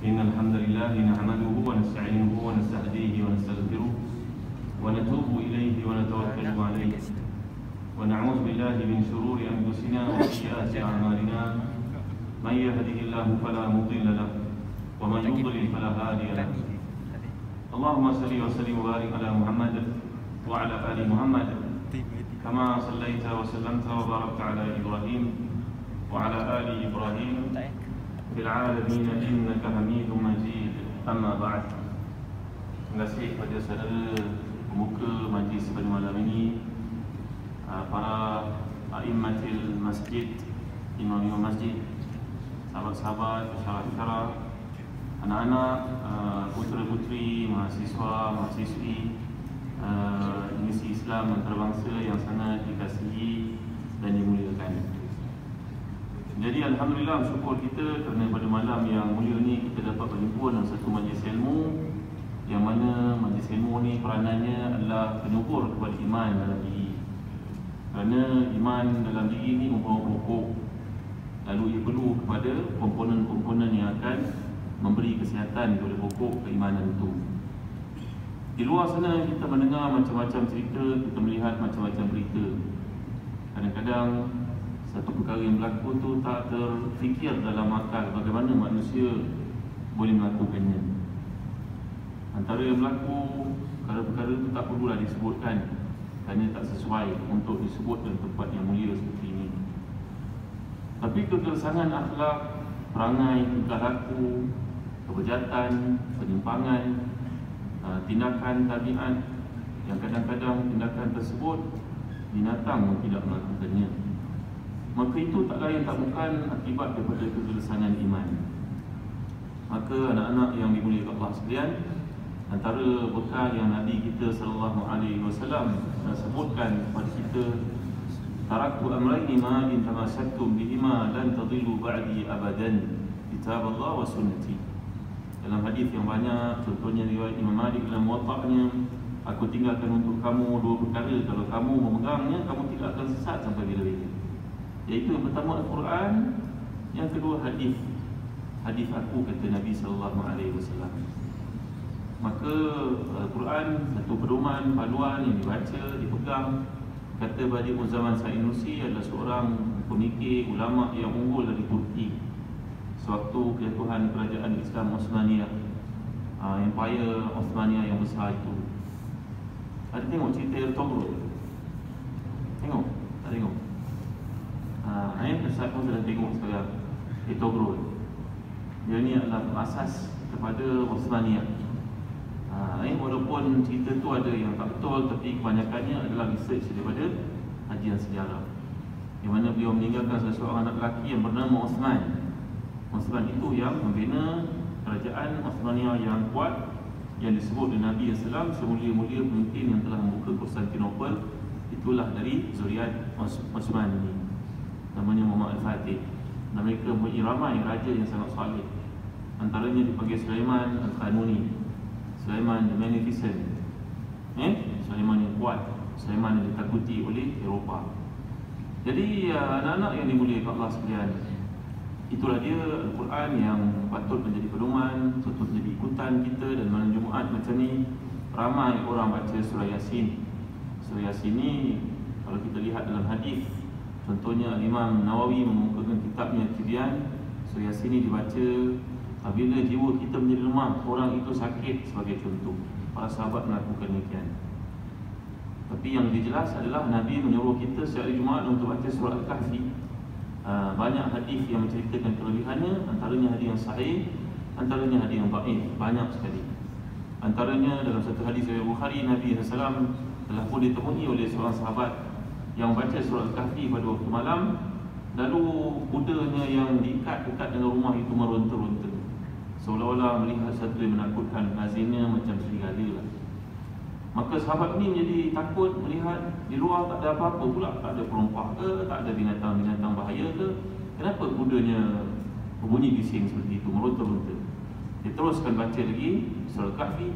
إن الحمد لله نحمده ونستعينه ونستهديه ونستغفره ونتوب إليه ونتوكل عليه ونعوذ بالله من شرور أنفسنا وسيئات أعمالنا من يهده الله فلا مضل له ومن يضلل فلا هادي له اللهم صل وسلم وبارك على محمد وعلى آل محمد كما صليت وسلمت وباركت على إبراهيم وعلى آل إبراهيم في العالمين إنك حميد مجيد. Amma ba'd. Terima kasih kepada saudara pembuka majlis pada malam ini, para a'immatil masjid, imam-imam masjid, sahabat-sahabat, syarah-syarah, anak-anak, putera-puteri, mahasiswa, mahasiswi Universiti Islam Antarabangsa yang sangat dikasihi dan dimuliakan. Jadi alhamdulillah, syukur kita kerana pada malam yang mulia ni kita dapat berjumpa dalam satu majlis ilmu, yang mana majlis ilmu ni peranannya adalah penyubur kepada iman dalam diri. Kerana iman dalam diri ni membawa pokok, lalu ia perlu kepada komponen-komponen yang akan memberi kesihatan kepada pokok keimanan itu. Di luar sana kita mendengar macam-macam cerita, kita melihat macam-macam berita. Kadang-kadang satu perkara yang berlaku tu tak terfikir dalam akal bagaimana manusia boleh melakukannya. Antara yang berlaku, perkara-perkara itu tak perlulah disebutkan kerana tak sesuai untuk disebut dalam tempat yang mulia seperti ini. Tapi kegersangan akhlak, perangai, tingkah laku, kebejatan, penyimpangan, tindakan tabiat yang kadang-kadang tindakan tersebut binatang pun tidak melakukannya, maka itu tak lain tak bukan akibat daripada kegersangan iman. Maka anak-anak yang dimuliakan Allah sekalian, antara bekal yang Nabi kita sallallahu alaihi wasallam sebutkan kepada kita, taraktu amrayni ma in tamassaktum bihima lan tadillu ba'di abadan, kitab Allah wa sunnati. Dalam hadis yang banyak, contohnya riwayat Imam Malik dalam Muwatta'nya, aku tinggalkan untuk kamu dua perkara, kalau kamu memegangnya kamu tidak akan sesat sampai bila-bila. Iaitu yang pertama Al-Quran, yang kedua hadis. Hadis aku, kata Nabi sallallahu alaihi wasallam. Maka Al-Quran satu pedoman, paduan yang dibaca, dipegang. Kata Badi'u Zaman Said Nursi adalah seorang pemikir ulama yang unggul dari Turki sewaktu kejatuhan kerajaan Islam Osmaniyah, Empire Osmaniyah yang besar itu. Ada tengok cerita Ertugrul? Tengok? Tak tengok? Saya pun sedang tengok sekarang Ertugrul. Dia ni adalah asas kepada Osmaniyah. Walaupun cerita tu ada yang tak betul, tapi kebanyakannya adalah research daripada kajian sejarah, di mana beliau meninggalkan seseorang anak lelaki yang bernama Osman. Osman itu yang membina kerajaan Osmaniyah yang kuat, yang disebut oleh Nabi SAW semulia-mulia pemimpin yang telah membuka Konstantinopel. Itulah dari zuriat Osman ini, namanya Muhammad Al-Fatih. Dan mereka mempunyai ramai raja yang sangat saleh. Antaranya dipanggil Sulaiman Al-Qanuni, Sulaiman the Magnificent, Sulaiman yang kuat, Sulaiman yang ditakuti oleh Eropah. Jadi anak-anak yang dimuliakan Allah sekalian, itulah dia Al-Quran yang patut menjadi pedoman, patut menjadi ikutan kita. Dan malam Jumaat macam ni ramai orang baca surah Yasin. Surah Yasin ni kalau kita lihat dalam hadis, contohnya Imam Nawawi mengemukakan kitabnya Tibyan, surah Yasin ni dibaca apabila jiwa kita menjadi lemah, orang itu sakit sebagai contoh. Para sahabat melakukan demikian. Tapi yang dijelas adalah Nabi menyuruh kita setiap hari Jumaat untuk baca surah Al-Kahfi. Banyak hadis yang menceritakan kelebihannya, antaranya hadis yang sahih, antaranya hadis yang dhaif, banyak sekali. Antaranya dalam satu hadis riwayat Bukhari, Nabi SAW telah pun ditemui oleh seorang sahabat yang membaca surah Al-Kahfi pada waktu malam, lalu kudanya yang diikat dekat dengan rumah itu meronta-ronta, seolah-olah melihat satu yang menakutkan, hasilnya macam serigala lah. Maka sahabat ini menjadi takut melihat di luar tak ada apa-apa pula, tak ada perompak ke, tak ada binatang-binatang bahaya ke, kenapa kudanya berbunyi bising seperti itu, meronta-ronta. Dia teruskan baca lagi surah Al-Kahfi,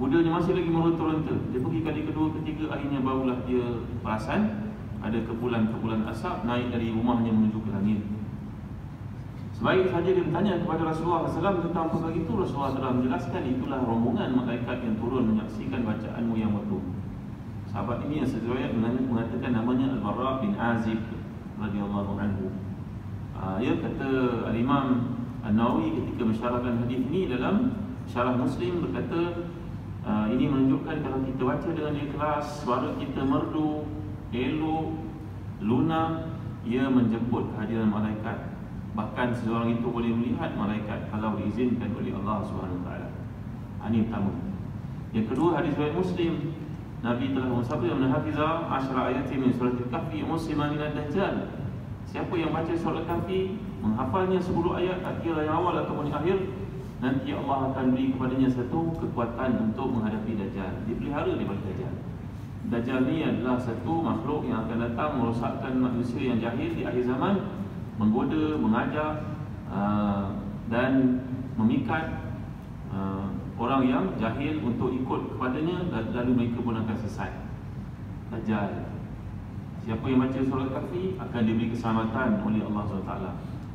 kudanya masih lagi meronta-ronta. Dia pergi kali kedua, ketiga, akhirnya barulah dia perasan ada kepulan-kepulan asap naik dari rumahnya menuju ke langit. Sebaik saja dia bertanya kepada Rasulullah SAW tentang perkara itu, Rasulullah telah menjelaskan itulah rombongan malaikat yang turun menyaksikan bacaanmu yang waktu. Sahabat ini yang sesuai mengatakan namanya Al-Barra bin Azib radhiyallahu anhu. Ia kata Al-Imam An-Nawawi ketika mensyarahkan hadis ini dalam syarah Muslim berkata, ini menunjukkan kalau kita baca dengan ikhlas, suara kita merdu, elok, lunak, ia menjemput kehadiran malaikat. Bahkan seseorang itu boleh melihat malaikat kalau diizinkan oleh Allah SWT. Ini pertama. Yang kedua, hadis riwayat Muslim, Nabi telah bersabda, "Man hafiza 10 ayat min surah Al-Kahfi musliman min ad-dajjal." Siapa yang baca surah Al-Kahfi, menghafalnya 10 ayat, kira yang awal ataupun yang akhir, nanti Allah akan beri kepadanya satu kekuatan untuk menghadapi Dajjal. Dipelihara daripada Dajjal. Dajjal ni adalah satu makhluk yang akan datang merosakkan manusia yang jahil di akhir zaman, menggoda, mengajak dan memikat orang yang jahil untuk ikut kepadanya, lalu mereka pun akan sesat. Dajjal. Siapa yang baca surah Al-Kahfi akan diberi keselamatan oleh Allah SWT.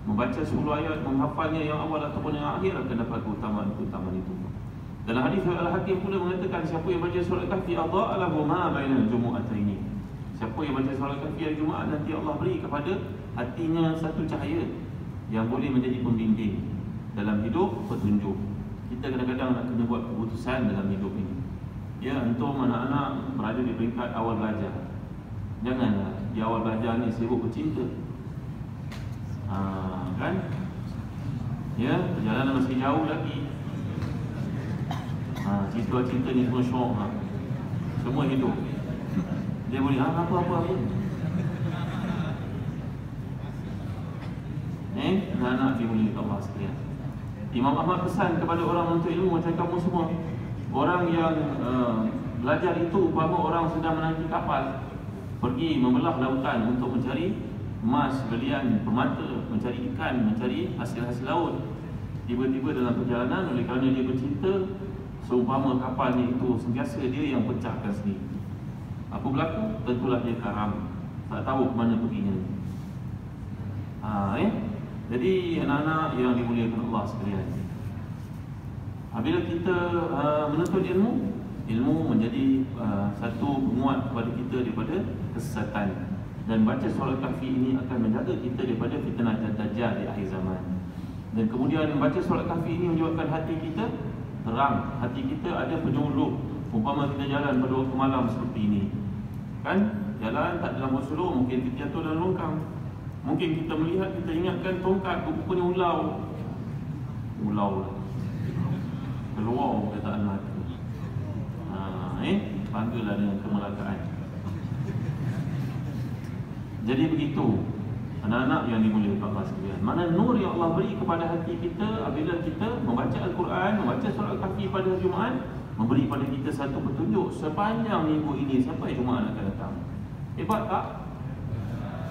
Membaca 10 ayat, menghafalnya yang awal ataupun yang akhir akan dapat keutamaan itu. Dalam hadis Al-Hakim pula mengatakan, siapa yang baca surah Al-Kahfi adha'a lahu ma bainal jumu'ataini. Siapa yang baca surah Al-Kahfi hari Jumaat, nanti Allah beri kepada hatinya satu cahaya yang boleh menjadi pembimbing dalam hidup, petunjuk. Kita kadang-kadang nak kena buat keputusan dalam hidup ini. Ya, antum anak-anak berada di peringkat awal belajar. Janganlah di awal belajar ni sibuk bercinta. Kan? Ya, perjalanan masih jauh lagi. Cinta ni semua syok. Semua hidup. Dia boleh apa. Anak dimulai Allah sekalian. Imam Ahmad pesan kepada orang menuntut ilmu macam kamu semua. Orang yang belajar itu umpama orang sedang menaiki kapal, pergi membelah lautan untuk mencari emas, belian, permata, mencari ikan, mencari hasil-hasil laut. Tiba-tiba dalam perjalanan, oleh kerana dia bercinta, seumpama kapalnya itu sentiasa dia yang pecahkan sendiri. Apa berlaku? Tentulah dia karam, tak tahu ke mana perginya. Jadi anak-anak yang dimuliakan Allah sekalian, apabila kita menuntut ilmu menjadi satu penguat kepada kita daripada kesesatan. Dan baca surah Al-Kahfi ini akan menjaga kita daripada fitnah Dajjal di akhir zaman. Dan kemudian membaca surah Al-Kahfi ini menyebabkan hati kita terang, hati kita ada penyuluh. Umpama kita jalan pada waktu malam seperti ini, kan, jalan tak dalam sulur, mungkin kita jatuh dalam longkang. Mungkin kita melihat, kita ingatkan tongkat, rupanya ulau keluar perkataan mata. Banggalah dengan kemelakaan. Jadi begitu anak-anak yang dimuliakan Allah sekalian. Mana nur yang Allah beri kepada hati kita apabila kita membaca Al-Quran, membaca surah Al-Kahfi pada Jumaat, memberi pada kita satu petunjuk sepanjang minggu ini sampai Jumaat akan datang. Hebat tak?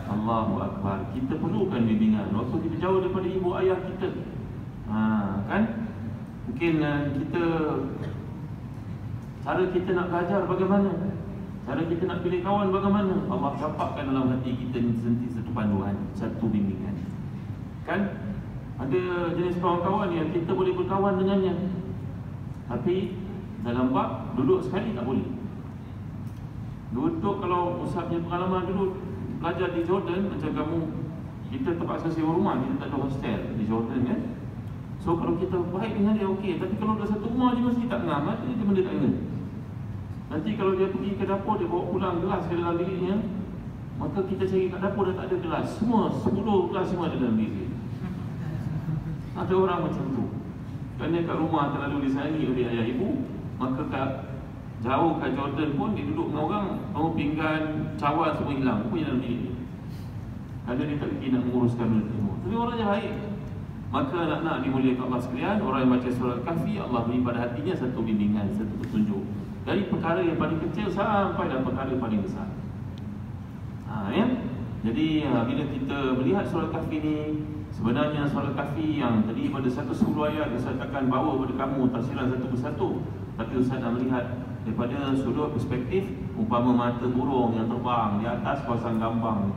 Allahu Akbar. Kita perlukan bimbingan waktu kita jauh daripada ibu ayah kita. Kan? Mungkin kita, cara kita nak belajar bagaimana, cara kita nak pilih kawan bagaimana, Allah campakkan dalam hati kita satu panduan, satu bimbingan. Kan? Ada jenis kawan-kawan yang kita boleh berkawan dengannya, tapi dalam bab duduk sekali tak boleh. Duduk, kalau Ustaz punya pengalaman dulu belajar di Jordan, macam kamu, kita terpaksa sewa rumah, kita tak ada hostel di Jordan kan. So kalau kita baik dengan dia okey, tapi kalau dah satu rumah je mesti tak ngamat, dia benda tak ingat. Nanti kalau dia pergi ke dapur, dia bawa pulang gelas ke dalam biliknya, maka kita cari kat dapur dah tak ada gelas, semua 10 gelas semua ada dalam bilik. Ada orang macam tu. Kerana kat rumah terlalu disayangi oleh ayah ibu, maka kat jauh kat Jordan pun dia duduk dengan orang, bawa pinggan, cawan semua hilang, punya dalam bilik. Kerana dia tak pergi nak menguruskan benda semua. Tapi orangnya baik. Maka anak-anak dimuliakan Allah sekalian, orang yang baca surah Al-Kahfi, Allah beri pada hatinya satu bimbingan, satu petunjuk, dari perkara yang paling kecil sampai dan perkara yang paling besar. Jadi bila kita melihat surah Al-Kahfi ini, sebenarnya surah Al-Kahfi yang terdiri pada 110 ayat, Ustaz akan bawa kepada kamu tafsiran satu persatu. Tapi Ustaz nak melihat daripada sudut perspektif umpama mata burung yang terbang di atas kawasan gambang,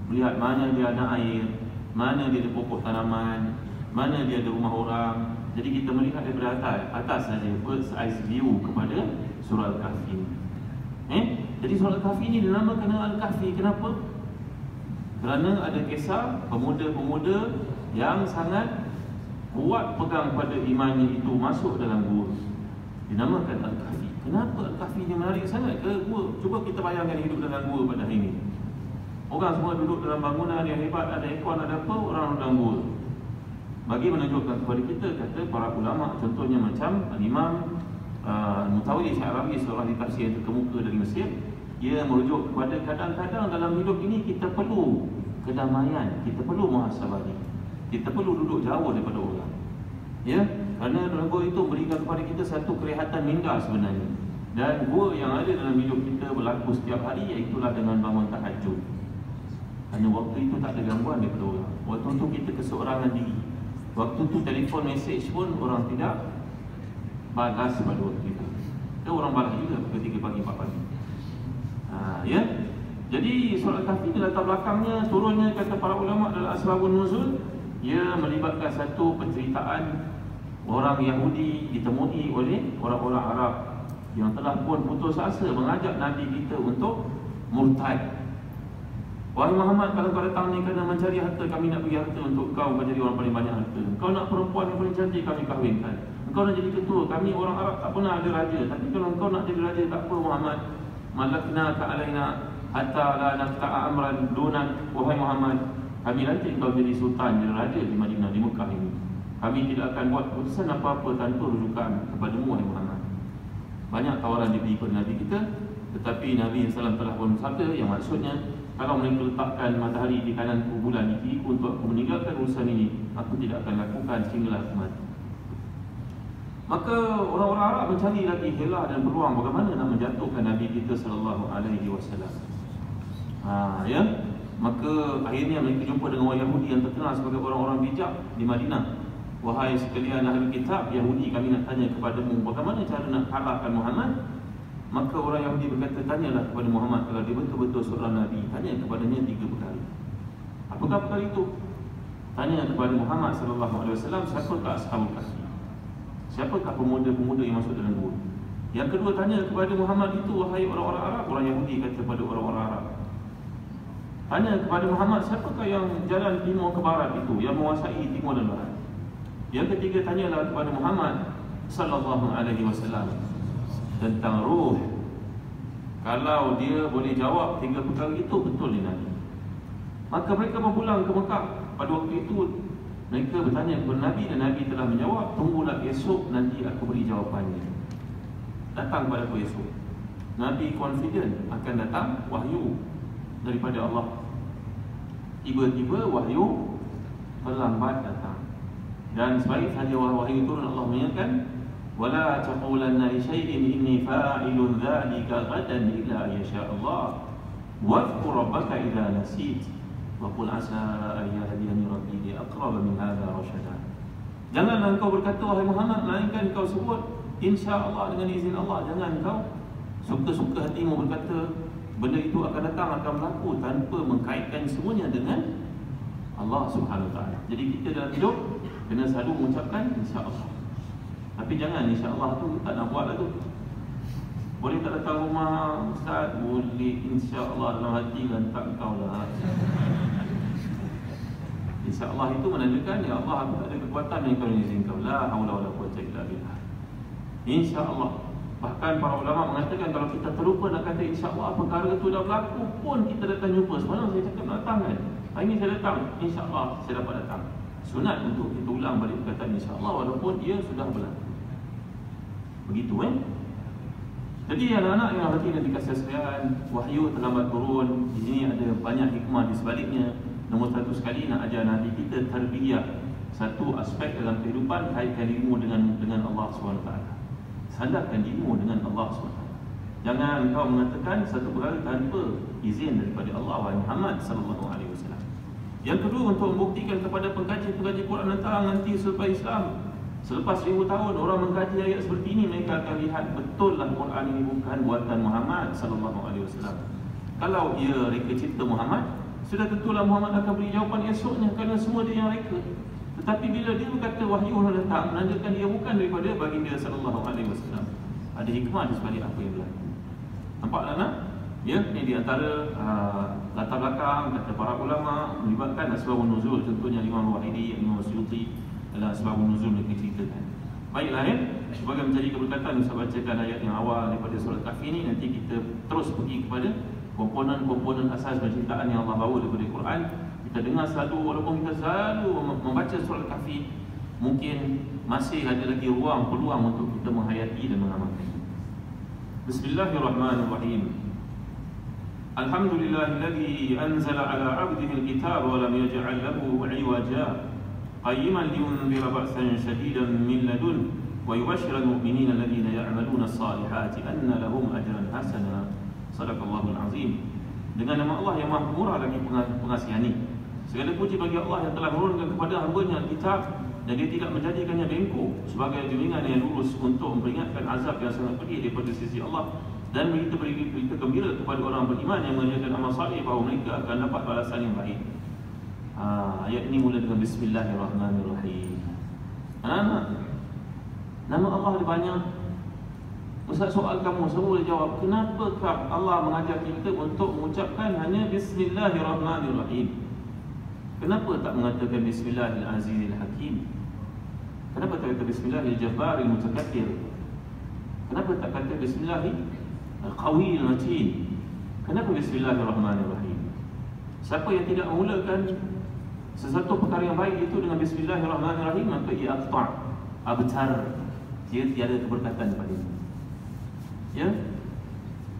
melihat mana dia ada air, mana dia ada pokok tanaman, mana dia ada rumah orang. Jadi kita melihat daripada atas saja, bird's eye view kepada surah Al-Kahfi. Jadi surah Al-Kahfi ini dinamakan Al-Kahfi. Kenapa? Kerana ada kisah pemuda-pemuda yang sangat kuat pegang pada imannya itu masuk dalam gua. Dinamakan Al-Kahfi. Kenapa Al-Kahfi ni menarik sangat ke gua? Cuba kita bayangkan hidup dalam gua pada hari ini. Orang semua duduk dalam bangunan yang hebat, ada aircon, ada apa, orang dalam gua. Bagi menunjukkan kepada kita, kata para ulama, contohnya macam Imam Mutawalli Sya'rawi, seorang ahli tafsir yang terkemuka dari Mesir, ia merujuk kepada kadang-kadang dalam hidup ini kita perlu kedamaian, kita perlu muhasabah diri, kita perlu duduk jauh daripada orang. Ya, kerana dalam gua itu berikan kepada kita satu kelihatan minda sebenarnya. Dan gua yang ada dalam hidup kita berlaku setiap hari, iaitulah dengan bangun tahajud. Hanya waktu itu tak ada gangguan daripada orang. Waktu itu kita keseorangan diri. Waktu itu telefon mesej pun orang tidak balas pada waktu itu. Orang balas juga pukul 3 pagi, 4 pagi. Ya. Jadi surah Al-Kahfi latar belakangnya, turunnya kata para ulama adalah asbabun nuzul. Ia melibatkan satu penceritaan orang Yahudi ditemui oleh orang-orang Arab yang telah pun putus asa mengajak Nabi kita untuk murtad. Wahai Muhammad, kalau kau datang ni kerana mencari harta, kami nak bagi harta untuk kau menjadi orang paling banyak harta. Kau nak perempuan yang paling cantik, kami kahwinkan. Kau nak jadi ketua, kami orang Arab tak pernah ada raja. Tapi kalau kau nak jadi raja, tak apa Muhammad. Malakna ka'alaina hatta la naqta'a amran dunak. Wahai Muhammad, kami lantik kau jadi sultan, jadi raja di Madinah, di Mekah ini. Kami tidak akan buat keputusan apa-apa tanpa rujukan kepadamu, wahai Muhammad. Banyak tawaran diberi kepada Nabi kita, tetapi Nabi SAW telah pun bersabda yang maksudnya, kalau mereka letakkan matahari di kanan bulan di kiriku untuk aku meninggalkan urusan ini, aku tidak akan lakukan sehinggalah aku mati. Maka orang-orang Arab mencari lagi helah dan peluang bagaimana nak menjatuhkan Nabi kita sallallahu alaihi wasallam. Ya. Maka akhirnya mereka jumpa dengan orang Yahudi yang terkenal sebagai orang-orang bijak di Madinah. Wahai sekalian ahli kitab Yahudi, kami nak tanya kepadamu bagaimana cara nak kalahkan Muhammad. Maka orang Yahudi berkata, tanyalah kepada Muhammad kalau dia betul-betul seorang Nabi. Tanya kepadanya 3 perkara. Apakah perkara itu? Tanya kepada Muhammad SAW, siapakah Ashabul Kahfi? Siapakah pemuda-pemuda yang masuk dalam gua? Yang kedua, tanya kepada Muhammad itu, wahai orang-orang Arab. Orang Yahudi kata kepada orang-orang Arab, tanya kepada Muhammad, siapakah yang jalan timur ke barat itu, yang menguasai timur dan barat? Yang ketiga, tanyalah kepada Muhammad SAW tentang ruh. Kalau dia boleh jawab 3 perkara itu, betul dia Nabi. Maka mereka berpulang ke Mekah. Pada waktu itu mereka bertanya kepada Nabi dan Nabi telah menjawab, tunggulah esok nanti aku beri jawapannya. Datang pada aku esok. Nabi confident akan datang wahyu daripada Allah. Tiba-tiba wahyu terlambat datang. Dan sebaik saja wahyu turun, Allah menyatakan, وَلَا تَقُولَنَّ لِشَيْءٍ إِنِّي فَاعِلٌ ذَلِكَ غَدًا إِلَّا أَن يَشَاءَ اللَّهُ وَاذْكُرْ رَبَّكَ إِذَا نَسِيتَ وَقُلْ عَسَىٰ أَن يَهْدِيَنِي رَبِّي لِأَقْرَبَ مِنْ هَٰذَا رَشَدًا. Janganlah engkau berkata, wahai Muhammad, melainkan engkau sebut insya-Allah dengan izin Allah. Jangan engkau suka-suka hatimu berkata benda itu akan datang, akan berlaku tanpa mengkaitkan semuanya dengan Allah Subhanahu Wa Taala. Jadi kita dalam hidup kena selalu mengucapkan insya-Allah. Tapi jangan insya-Allah tu tak nak buat lah tu. Boleh tak datang rumah Ustaz? Boleh, insya-Allah dalam hati lantak kau lah. Insya-Allah itu menandakan, ya Allah, aku tak ada kekuatan yang kau izin kau. La haula wala quwwata illa billah. Insya-Allah. Bahkan para ulama mengatakan kalau kita terlupa nak kata insya-Allah, perkara itu dah berlaku pun kita datang jumpa. Semalam saya cakap nak datang kan? Hari ini saya datang, insya-Allah saya dapat datang. Sunat untuk kita ulang balik perkataan insya-Allah walaupun dia sudah berlaku. Begitu Jadi anak-anak yang hati dan dikasih sekalian, wahyu terlambat turun. Di sini ada banyak hikmah di sebaliknya. Nombor satu sekali nak ajar Nabi kita tarbiyah. Satu aspek dalam kehidupan, kaitkan dirimu dengan Allah SWT. Sandarkan dirimu dengan Allah SWT. Jangan kau mengatakan satu perkara tanpa izin daripada Allah, wahai Muhammad SAW. Yang kedua, untuk membuktikan kepada pengkaji-pengkaji Quran nanti selepas Islam, selepas 1000 tahun orang mengkaji ayat seperti ini, mereka akan lihat betul lah Quran ini bukan buatan Muhammad SAW. Kalau ia reka cipta Muhammad, sudah tentulah Muhammad akan beri jawapan esoknya, kerana semua dia yang reka. Tetapi bila dia berkata wahyu datang, menandakan dia bukan daripada baginda sallallahu alaihi wasallam. Ada hikmah di sebalik apa yang berlaku. Nampaklah nak? Ya, ini di antara latar belakang kata para ulama melibatkan asbabun nuzul. Contohnya Imam Wahidi, Imam Suyuti dalam asbabun nuzul mereka ceritakan. Baiklah ya, sebagai menjadi keberkatan saya bacakan ayat yang awal daripada surah Kahfi ini. Nanti kita terus pergi kepada komponen-komponen asas penciptaan yang Allah bawa daripada Quran. Kita dengar selalu, walaupun kita selalu membaca surah Kahfi, mungkin masih ada lagi ruang, peluang untuk kita menghayati dan mengamalkan. Bismillahirrahmanirrahim. Alhamdulillahilladzi anzala ala 'abdihi al-kitaba wa lam yaj'al lahu 'iwaja qayyiman liyunzira ba'san shadidan min ladun wa yubashshira al-mu'minina alladhina ya'maluna as-salihati anna lahum ajran hasana. Sadaqallahul azim. Dengan nama Allah yang Maha Pemurah lagi Pengasihani. Segala puji bagi Allah yang telah menurunkan kepada hamba-Nya kitab dan dia tidak menjadikannya bengkok sebagai bimbingan yang lurus untuk memperingatkan azab yang sangat pedih daripada sisi Allah, dan berita gembira kepada orang beriman yang mengerjakan amal saleh bahawa mereka akan dapat balasan yang baik. Ayat ini mula dengan Bismillahirrahmanirrahim. Anak-anak, nama Allah ada banyak. Ustaz, soal kamu semua boleh jawab, kenapakah Allah mengajar kita untuk mengucapkan hanya Bismillahirrahmanirrahim? Kenapa tak mengatakan Bismillahirrahmanirrahim? Kenapa tak kata Bismillahirrahmanirrahim? Kenapa tak kata Bismillahirrahmanirrahim Matin? Kenapa Bismillahirrahmanirrahim? Siapa yang tidak memulakan sesuatu perkara yang baik itu dengan Bismillahirrahmanirrahim, maka ia abtar, dia tiada keberkatan padanya. Ya,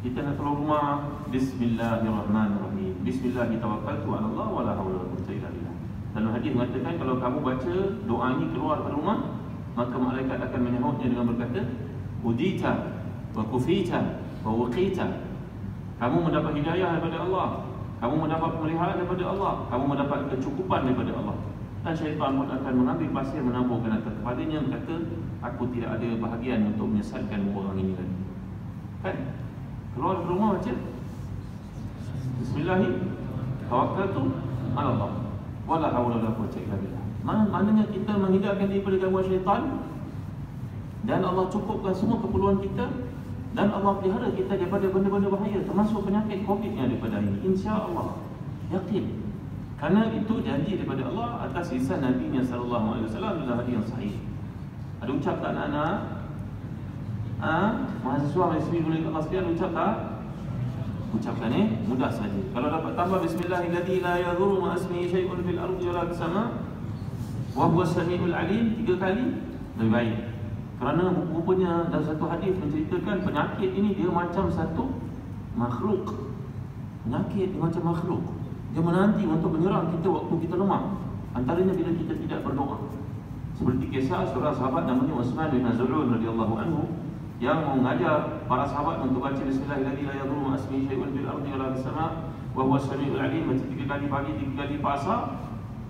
kita nak keluar rumah, Bismillahirrahmanirrahim. Bismillahirrahmanirrahim. Allah wa la hawla wa la quwwata illa billah. Dalam hadis mengatakan kalau kamu baca doa ini keluar dari rumah, maka malaikat akan menyahutnya dengan berkata, udita wa kufita wa waqita. Kamu mendapat hidayah daripada Allah, kamu mendapat pemeliharaan daripada Allah, kamu mendapat kecukupan daripada Allah. Dan syaitan pun akan mengambil pasir menaburkan atas kepadanya, berkata, aku tidak ada bahagian untuk menyesatkan orang ini lagi. Kan? Keluar dari rumah baca Bismillahirrahmanirrahim, tawakkaltu 'ala Allah wa la hawla wa la quwwata illa billah. Maknanya kita menghindarkan diri daripada gangguan syaitan, dan Allah cukupkan semua keperluan kita, dan Allah pelihara kita daripada benda-benda bahaya, termasuk penyakit Covid yang daripada ini, insya-Allah. Yakin. Kerana itu janji daripada Allah atas lisan Nabi-Nya sallallahu alaihi wasallam dalam hadis yang sahih. Ada ucap tak anak-anak? Mahasiswa mahasiswi boleh Allah sekalian ucap tak? Ucapkan mudah saja. Kalau dapat tambah Bismillahirrahmanirrahim, la yadhurru ma ismihi syai'un fil ardi wa la fis sama' wa huwas samiul alim, 3 kali lebih baik. Kerana rupanya dalam satu hadis menceritakan penyakit ini dia macam satu makhluk. Penyakit dia macam makhluk. Dia menanti untuk menyerang kita waktu kita lemah. Antaranya bila kita tidak berdoa. Seperti kisah seorang sahabat namanya Utsman bin Maz'un radhiyallahu anhu yang mengajar para sahabat untuk baca Bismillahirrahmanirrahim, la yadhurru ma ismihi syai'un fil ardi wa la fis sama' wa huwas samiul alim. Baca 3 kali pagi, 3 kali pasar,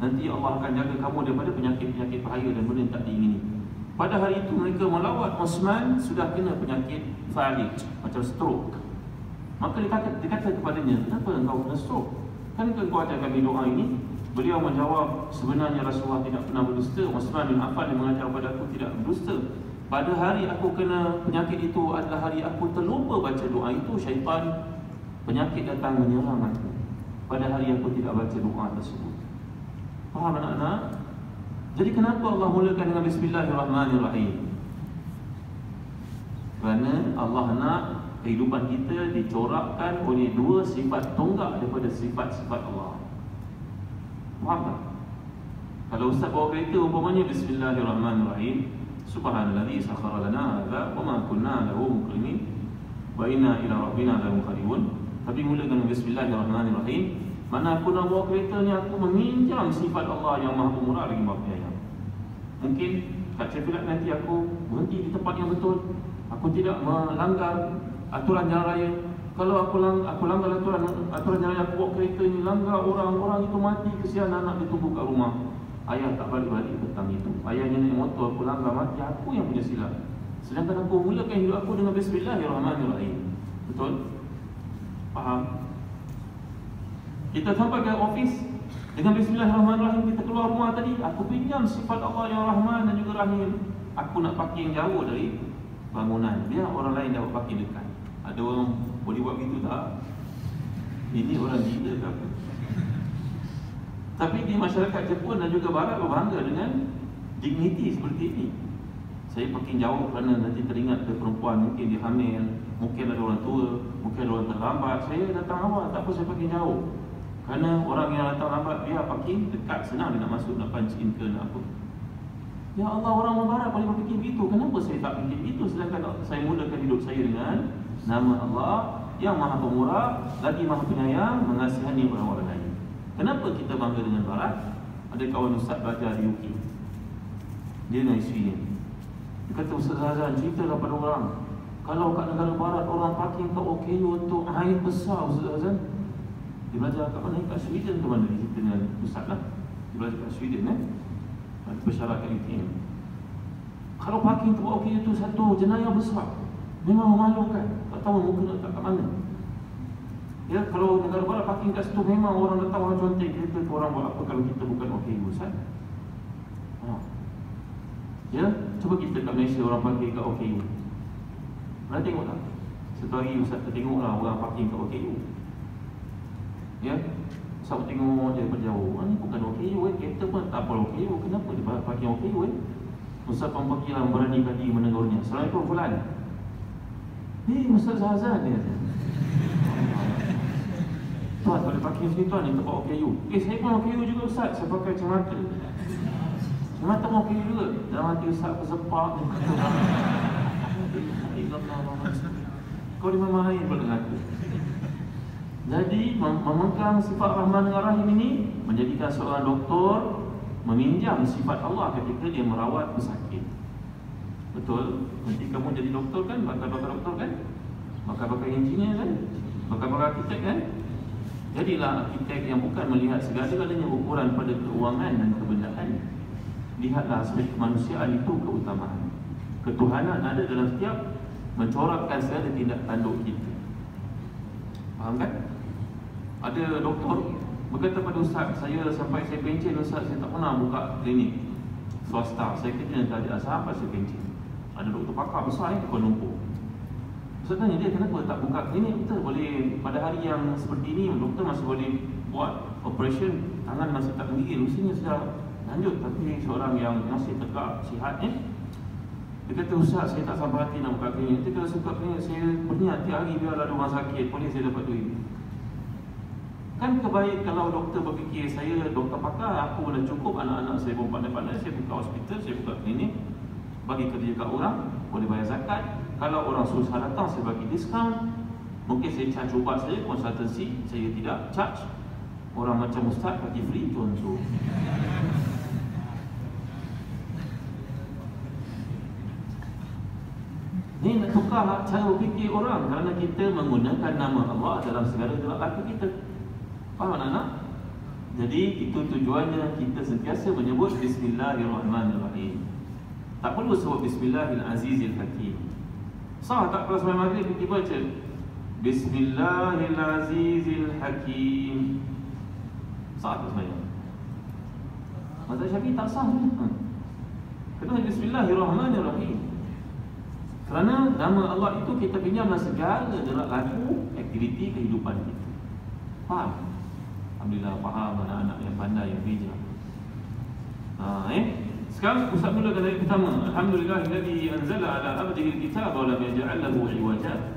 nanti Allah akan jaga kamu daripada penyakit-penyakit bahaya dan benda yang tak diingini. Pada hari itu mereka melawat Utsman sudah kena penyakit falij, macam stroke. Maka dikata kepadanya, kenapa engkau kena stroke? Kan engkau ajar kami doa ini? Beliau menjawab, sebenarnya Rasulullah tidak pernah berdusta. Utsman bin Affan yang mengajar kepada aku tidak berdusta. Pada hari aku kena penyakit itu adalah hari aku terlupa baca doa itu, syaitan penyakit datang menyerang aku. Pada hari aku tidak baca doa tersebut. Faham anak-anak? Jadi kenapa Allah mulakan dengan Bismillahirrahmanirrahim? Kerana Allah nak kehidupan kita dicorakkan oleh 2 sifat tonggak daripada sifat-sifat Allah. Faham tak? Kalau ustaz bawa kereta umpamanya Bismillahirrahmanirrahim, Subhanalladzi sakhkhara lana hadza wa ma kunna lahu muqrinin wa inna ila rabbina lamunqalibun. Tapi mula dengan Bismillahirrahmanirrahim, mana aku nak bawa kereta ni aku meminjam sifat Allah yang Maha Pemurah lagi Maha Penyayang. Mungkin kat traffic light nanti aku berhenti di tempat yang betul, aku tidak melanggar aturan jalan raya. Kalau aku langgar aturan jalan raya, aku bawa kereta ni langgar, orang itu mati, kesian anak ditunggu kat rumah. Ayah tak balik-balik petang itu, ayahnya naik motor, aku langgar mati, aku yang punya silap. Sedangkan aku mulakan hidup aku dengan Bismillahirrahmanirrahim. Betul? Faham? Kita sampai ke office dengan bismillahirrahmanirrahim, kita keluar rumah tadi, aku pinjam sifat Allah yang Rahman dan juga Rahim. Aku nak parking jauh dari bangunan, biar orang lain dapat parking dekat. Ada orang boleh buat begitu tak? Ini orang gila ke apa? Tapi di masyarakat Jepun dan juga Barat berbangga dengan dignity seperti ini. Saya parking jauh kerana nanti teringat ke perempuan, mungkin dia hamil, mungkin ada orang tua, mungkin ada orang terlambat. Saya datang awal, tak apa saya parking jauh. Kerana orang yang datang lambat, dia parking dekat, senang dia nak masuk, nak punch-in ke, nak apa. Ya Allah, orang Barat boleh berfikir begitu. Kenapa saya tak fikir begitu? Sedangkan saya mulakan hidup saya dengan nama Allah yang Maha Pemurah, lagi Maha Penyayang, mengasihani orang-orang lain. Kenapa kita bangga dengan Barat? Ada kawan ustaz belajar di UK, dia dengan isteri ni. Dia kata, Ustaz Hazan, cerita kepada orang, kalau kat negara Barat orang parking kat OKU untuk air besar, Ustaz Hazan. Dia belajar kat mana? Kat Sweden ke mana? Dia cerita dengan Ustaz lah. Dia belajar kat Sweden ada persyaratan UTM. Kalau parking tempat OKU itu satu jenayah besar, memang memalukan. Tak tahu muka nak letak kat mana. Ya, kalau negara Barat parking kat situ, memang orang datang, orang conteng kereta tu, orang buat apa kalau kita bukan OKU, Ustaz? Ya, cuba kita kat Malaysia orang parking kat OKU. Pernah tengok tak? Satu hari Ustaz tengoklah orang parking kat OKU. Ya, Ustaz tengok dia daripada jauh. Ni bukan OKU, kereta pun tak apa OKU. Kenapa dia parking OKU? Ustaz pun pergilah berani kali menegurnya. Assalamualaikum fulan. Ustaz Hazan dia. Tuan, boleh parking sini tuan, ni tempat OKU. Saya pun OKU juga Ustaz, saya pakai kacamata. Mata mau pergi juga. Dalam hati Ustaz kesepak. Kau di mana lain pun dengan aku. Jadi memegang sifat Rahman dan Rahim ini menjadikan seorang doktor meminjam sifat Allah ketika dia merawat pesakit. Betul? Nanti kamu jadi doktor kan, bakal doktor kan, bakal engineer kan, bakal arkitek kan. Jadilah arkitek yang bukan melihat segala-galanya ukuran pada keuangan dan kebendaan. Lihatlah aspek kemanusiaan itu keutamaan. Ketuhanan ada dalam setiap mencorakkan segala tindak tanduk kita. Faham kan? Ada doktor berkata pada Ustaz, saya sampai saya pencen Ustaz, saya tak pernah buka klinik swasta. Saya kerja dengan kerajaan sampai saya pencen. Ada doktor pakar besar di Kuala Lumpur. Ustaz tanya dia, kenapa tak buka klinik? Kita boleh, pada hari yang seperti ini doktor masih boleh buat operation, tangan masih tak menggigil, usianya sudah lanjut, tapi seorang yang masih tegak sihatnya. Dia kata, Ustaz, saya tak sampai hati nak buka klinik. Dia kalau suka klinik, saya berniat tiap hari biar ada rumah sakit, boleh saya dapat duit. Kan kebaik kalau doktor berfikir, saya doktor pakar, aku dah cukup, anak-anak saya pun pandai-pandai, saya buka hospital, saya buka klinik, bagi kerja kat orang, boleh bayar zakat. Kalau orang susah datang, saya bagi diskaun. Mungkin saya charge ubat saja, konsultansi saya tidak charge. Orang macam Ustaz bagi free, contoh. Ini nak tukar cara fikir orang kerana kita menggunakan nama Allah dalam segala gerak laku kita. Faham anak-anak? Jadi itu tujuannya kita sentiasa menyebut Bismillahirrahmanirrahim. Tak perlu sebut Bismillahirrahmanirrahim Hakim. Sah tak kalau sembahyang maghrib kita baca Bismillahirrahmanirrahim Hakim? Sah tak sembahyang? Mazhab Syafi'i tak sah. Kena Bismillahirrahmanirrahim. Kerana nama Allah itu kita pinjam dalam segala gerak laku aktiviti kehidupan kita. Faham? Alhamdulillah faham anak-anak yang pandai, yang bijak. Sekarang Ustaz mulakan ayat pertama. Alhamdulillahilladzi anzala ala abdihi alkitaba wa lam yaj'al lahu iwaja.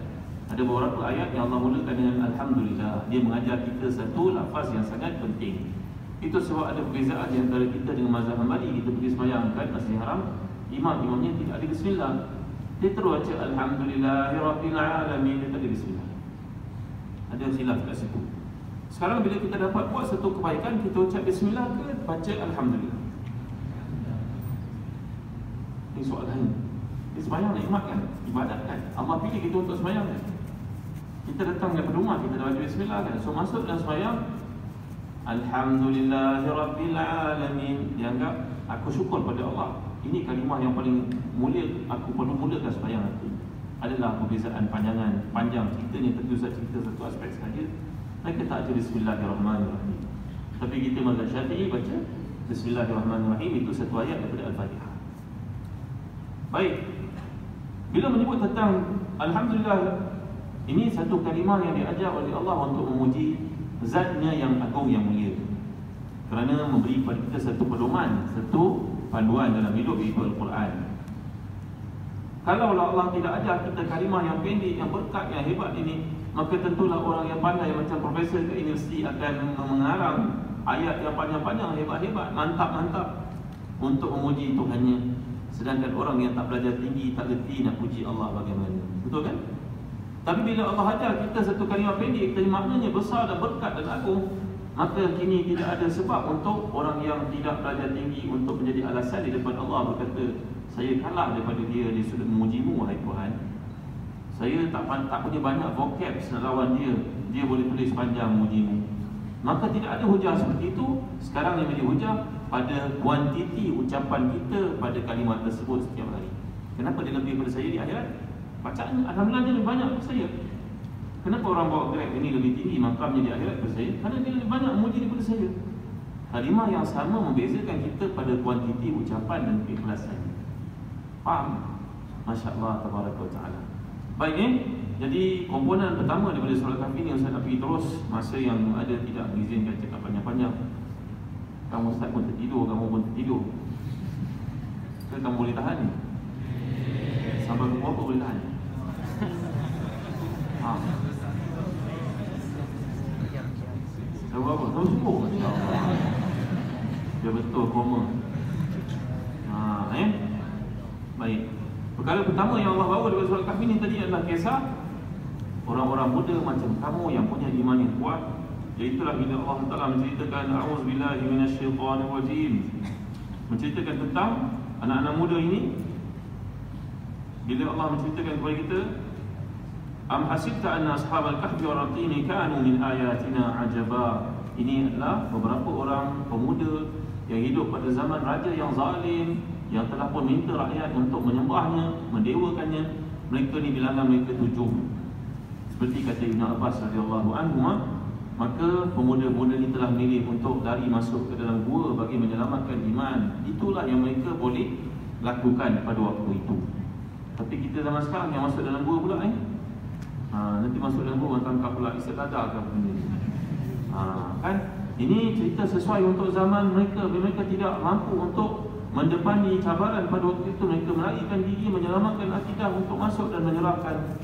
Ada beberapa ayat yang Allah mulakan dengan Alhamdulillah. Dia mengajar kita satu lafaz yang sangat penting. Itu sebab ada perbezaan di antara kita dengan mazhab Hambali. Kita pergi sembahyang kan Masjidil Haram, imamnya tidak ada bismillah. Dia terus baca Alhamdulillahirabbil alamin, dia tak ada bismillah. Ada silap kat situ. Sekarang bila kita dapat buat satu kebaikan, kita ucap bismillah ke baca Alhamdulillah? Ini soalan. Ini sembahyang nikmat kan? Ibadat kan? Allah pilih kita untuk sembahyang kan? Kita datang daripada rumah, kita dah baca bismillah kan? So masuk dalam sembahyang, Alhamdulillahirabbil alamin, dianggap aku syukur pada Allah. Ini kalimah yang paling mulia, aku perlu mulakan sembahyang aku. Adalah perbezaan panjang ceritanya, tentu saya cerita satu aspek sahaja. Mereka tak ada Bismillahirrahmanirrahim. Tapi kita mazhab Syafi'i baca Bismillahirrahmanirrahim, itu satu ayat daripada Al-Fatihah. Baik, bila menyebut tentang Alhamdulillah, ini satu kalimah yang diajar oleh Allah untuk memuji Zatnya yang agung, yang mulia, kerana memberi kepada kita satu pedoman, satu panduan dalam hidup, iaitu Al-Quran. Kalau Allah tidak ajar kita kalimah yang pendek, yang berkat, yang hebat ini, maka tentulah orang yang pandai macam profesor ke universiti akan mengarang ayat yang panjang-panjang, hebat-hebat, mantap-mantap untuk memuji Tuhannya. Sedangkan orang yang tak belajar tinggi, tak reti nak puji Allah bagaimana. Betul kan? Tapi bila Allah ajar kita satu kalimah pendek, tapi maknanya besar dan berkat dan agung, maka kini tidak ada sebab untuk orang yang tidak belajar tinggi untuk menjadi alasan di depan Allah berkata, saya kalah daripada dia, dia sudah memujimu wahai Tuhan. Saya tak punya banyak vocab nak lawan dia, dia boleh tulis panjang memujimu. Maka tidak ada hujah seperti itu. Sekarang yang menjadi hujah pada kuantiti ucapan kita pada kalimat tersebut setiap hari. Kenapa dia lebih daripada saya di akhirat? Bacaan Alhamdulillah dia lebih banyak daripada saya. Kenapa orang bawa Grab ini lebih tinggi makamnya di akhirat daripada saya? Kerana dia lebih banyak memuji daripada saya. Kalimah yang sama membezakan kita pada kuantiti ucapan dan keikhlasan. Faham? Masya Allah, tabaraka wa ta'ala. Baik, jadi komponen pertama daripada surah Kahfi ni Ustaz nak pergi terus. Masa yang ada tidak mengizinkan cakap panjang-panjang. Kamu Ustaz pun tertidur, kamu pun tertidur. So, kamu boleh tahan ni? Sampai pukul berapa boleh tahan? Dah berapa? Dah cukup? Dia betul koma. Baik. Perkara pertama yang Allah bawa daripada surah Kahfi ni tadi adalah kisah orang-orang muda macam kamu yang punya iman yang kuat. Iaitulah bila Allah Ta'ala menceritakan A'udzubillahi minasyaitanirrajim, menceritakan tentang anak-anak muda ini. Bila Allah menceritakan kepada kita, Am hasibta anna ashabal kahfi wal raqim kanu min ayatina ajaba. Ini adalah beberapa orang pemuda yang hidup pada zaman raja yang zalim, yang telah pun minta rakyat untuk menyembahnya, mendewakannya. Mereka ni bilangan mereka 7. Seperti kata Ibn Abbas radhiyallahu anhu, maka pemuda-pemuda ni telah memilih untuk lari masuk ke dalam gua bagi menyelamatkan iman. Itulah yang mereka boleh lakukan pada waktu itu. Tapi kita zaman sekarang yang masuk dalam gua pula nanti masuk dalam gua tangkap pula istiqadah ke benda ni. Kan ini cerita sesuai untuk zaman mereka. Bila mereka tidak mampu untuk mendepani cabaran pada waktu itu, mereka melarikan diri, menyelamatkan akidah untuk masuk dan menyerahkan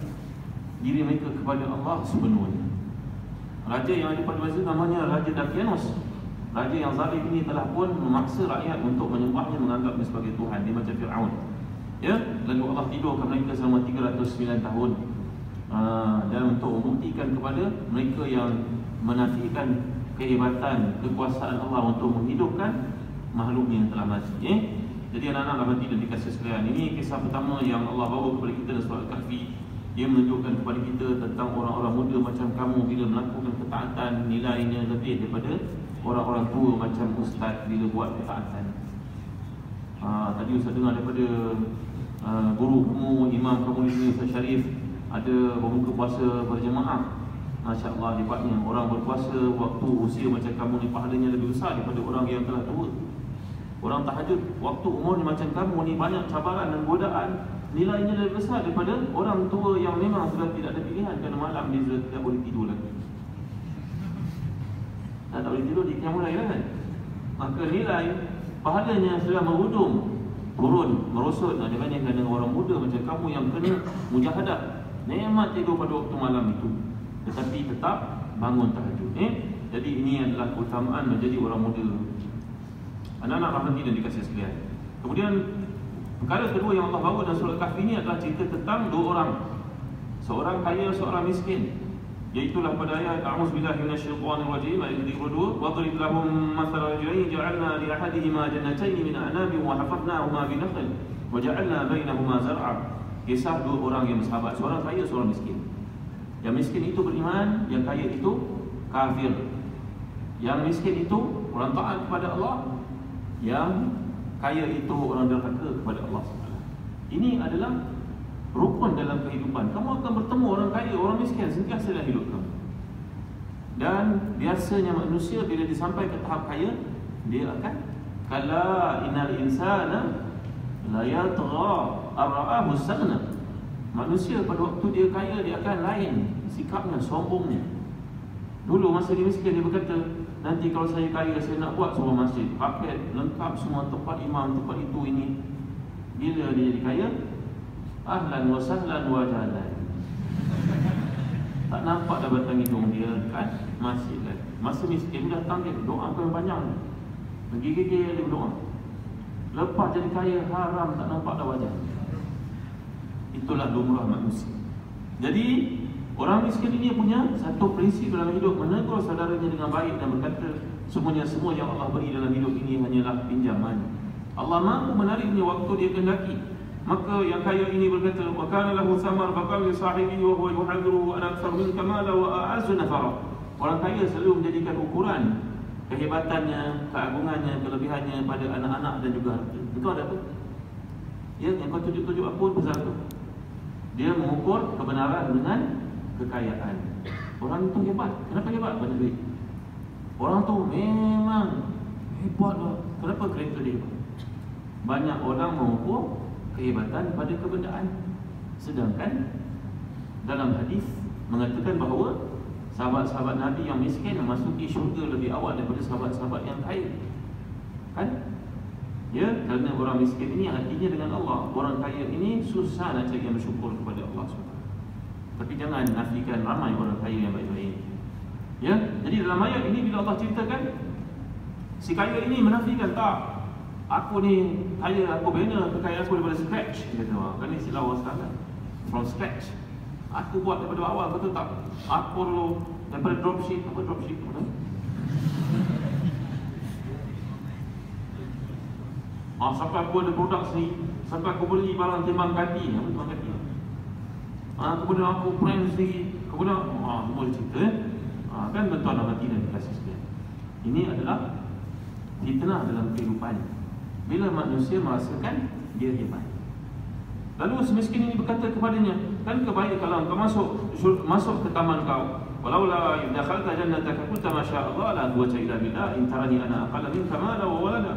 diri mereka kepada Allah sepenuhnya. Raja yang ada pada masa itu namanya Raja Dakianos. Raja yang zalim ini telah pun memaksa rakyat untuk menyembahnya, menganggapnya sebagai Tuhan. Dia macam Fir'aun. Ya, lalu Allah tidurkan mereka selama 309 tahun. Dan untuk membuktikan kepada mereka yang menafikan kehebatan, kekuasaan Allah untuk menghidupkan makhluk yang telah mati. Jadi anak-anak rahmati dan dikasih sekalian, ini kisah pertama yang Allah bawa kepada kita dalam surah Al-Kahfi. Dia menunjukkan kepada kita tentang orang-orang muda macam kamu bila melakukan ketaatan, nilainya lebih daripada orang-orang tua macam ustaz bila buat ketaatan. Tadi Ustaz dengar daripada guru kamu, imam kamu ini, Ustaz Syarif, ada berbuka puasa berjemaah. Masya Allah, hebatnya orang berpuasa waktu usia macam kamu ni pahalanya lebih besar daripada orang yang telah tua. Orang tahajud waktu umur ni macam kamu ni banyak cabaran dan godaan, nilainya lebih besar daripada orang tua yang memang sudah tidak ada pilihan kerana malam dia sudah tidak boleh tidur lagi. Tak boleh tidur di qiyamul lail kan? Maka nilai pahalanya sudah merudum, turun, merosot. Dibandingkan dengan orang muda macam kamu yang kena mujahadah, nikmat tidur pada waktu malam itu, tetapi tetap bangun tahajud. Jadi ini adalah keutamaan menjadi orang muda. Anak-anak rahmati dan dikasihi sekalian. Kemudian perkara kedua yang Allah bawa dalam surah Kahfi ini adalah cerita tentang dua orang, seorang kaya, seorang miskin. Iaitulah pada ayat A'udzubillahi minasyaitonirrajim ayat 32, wadrib lahum mathalan rajulain ja'alna li ahadihima jannatayn min a'nabin wa hafadnahuma bi nakhl wa ja'alna bainahuma zar'a. Kisah dua orang yang bersahabat, seorang kaya, seorang miskin. Yang miskin itu beriman, yang kaya itu kafir. Yang miskin itu orang taat kepada Allah, yang kaya itu orang derhaka kepada Allah SWT. Ini adalah rukun dalam kehidupan. Kamu akan bertemu orang kaya, orang miskin sentiasa dalam hidup kamu. Dan biasanya manusia bila disampai ke tahap kaya, dia akan kala innal insana la yatgha ara'ahu istaghna. Manusia pada waktu dia kaya, dia akan lain sikapnya, sombongnya. Dulu masa dia miskin, dia berkata, nanti kalau saya kaya, saya nak buat sebuah masjid, kapet lengkap semua, tempat imam, tempat itu ini. Bila dia jadi kaya, ahlan wa sahlan wa jalan, tak nampak dah batang hidung dia kan masjid kan. Masa miskin datang dia doa yang banyak, gigi-gigi dia berdoa. Lepas jadi kaya, haram, tak nampak dah wajah. Itulah lumrah manusia. Jadi orang miskin ini punya satu prinsip dalam hidup, menegur saudaranya dengan baik dan berkata semuanya semua yang Allah beri dalam hidup ini hanyalah pinjaman. Allah mampu menariknya waktu dia kehendaki. Maka yang kaya ini berkata, wa kana lahu thamar faqala li sahibihi wa huwa yuhadhiruhu ana akthar minka mala wa a'azzu nafara. Orang kaya selalu menjadikan ukuran kehebatannya, keagungannya, kelebihannya pada anak-anak dan juga harta. Itu ada apa? Ya, yang kau tunjuk-tunjuk apa besar tu? Dia mengukur kebenaran dengan kekayaan. Orang itu hebat. Kenapa hebat? Banyak duit. Orang tu memang hebat lah. Kenapa kereta dia hebat? Banyak orang mengukur kehebatan pada kebendaan. Sedangkan dalam hadis mengatakan bahawa sahabat-sahabat Nabi yang miskin memasuki syurga lebih awal daripada sahabat-sahabat yang kaya. Kan? Ya, kerana orang miskin ini hatinya dengan Allah. Orang kaya ini susah nak cari yang bersyukur kepada Allah SWT. Tapi jangan nafikan ramai orang kaya yang baik-baik. Ya, jadi dalam ayat ini bila Allah ceritakan, si kaya ini menafikan, tak, aku ni kaya, aku bina kekayaan aku daripada scratch. Dia kata, kan ni istilah orang sekarang, from scratch. Aku buat daripada awal, betul tak? Aku dulu daripada dropship, apa dropship? Sampai aku ada produk sendiri, sampai aku beli barang timbang kaki. Apa timbang kaki? Kemudian aku brand sendiri, kemudian semua cerita kan betul dalam hati dan kasih sekalian. Ini adalah fitnah dalam kehidupan. Bila manusia merasakan dia hebat. Lalu si miskin ini berkata kepadanya, kan kebaik kalau kau masuk ke taman kau, walaula dakhalta jannataka qulta ma sya Allah la quwwata illa billah in tarani ana aqalla minka mala wa walada.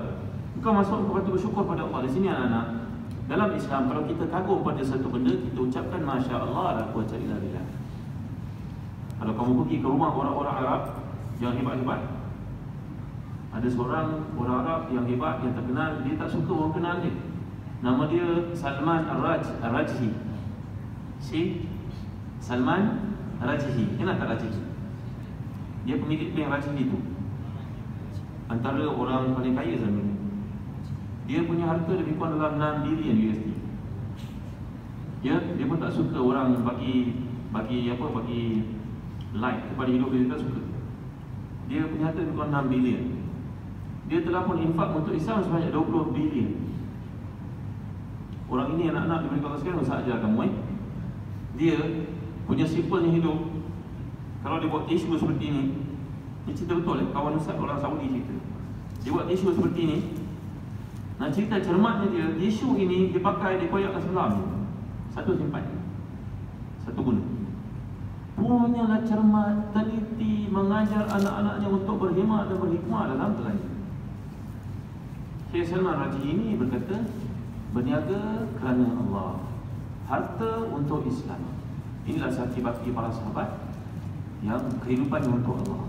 Kau masuk kepada bersyukur pada Allah. Di sini anak-anak, dalam Islam kalau kita kagum pada satu benda, kita ucapkan masya Allah la quwwata illa billah. Kalau kamu pergi ke rumah orang-orang Arab yang hebat-hebat, ada seorang orang Arab yang hebat, yang terkenal, dia tak suka orang kenal dia. Nama dia Salman Ar-Rajhi. Si Salman Ar-Rajhi. Kenapa tak Rajhi? Dia pemilik bank Rajhi itu, antara orang paling kaya zaman ini. Dia punya harta lebih kurang dalam 6 bilion USD. Ya, dia pun tak suka orang bagi like kepada hidup dia, tak suka. Dia punya harta lebih kurang 6 bilion. Dia telah pun infak untuk Islam sebanyak 20 bilion. Orang ini anak-anak diberi kata sekarang, saya ajar kamu dia punya simpelnya hidup. Kalau dia buat tisu seperti ini cerita betul kawan Ustaz orang Saudi cerita. Dia buat tisu seperti ini. Nak cerita cermatnya dia, tisu ini dipakai, dikoyakkan sebelah ni. Satu simpan, satu guna. Punyalah cermat, teliti, mengajar anak-anaknya untuk berhemat dan berhikmah dalam belanja. Syekh Salman Rajhi ini berkata, berniaga kerana Allah, harta untuk Islam. Inilah saki-baki para sahabat yang kehidupannya untuk Allah.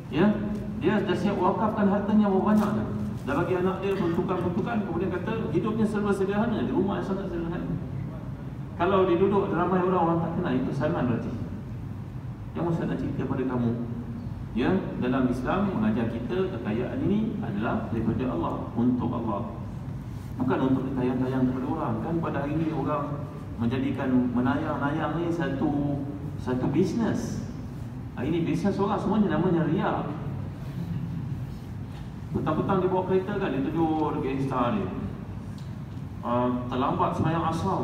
Ya, dia dah siap wakafkan hartanya banyak dah. Dah bagi anak dia bentukan-bentukan, kemudian kata hidupnya serba sederhana, di rumah yang sangat sederhana. Kalau dia duduk ramai orang tak kenal, itu Salman Rajhi. Yang saya nak cerita pada kamu, ya, dalam Islam mengajar kita kekayaan ini adalah daripada Allah, untuk Allah, bukan untuk ditayang-tayang kepada orang. Kan pada hari ini orang menjadikan menayang-nayang ni satu bisnes. Hari ini bisnes orang semuanya namanya riak. Petang-petang dia bawa kereta kan, dia tunjuk dekat Insta dia, terlambat sembahyang asar.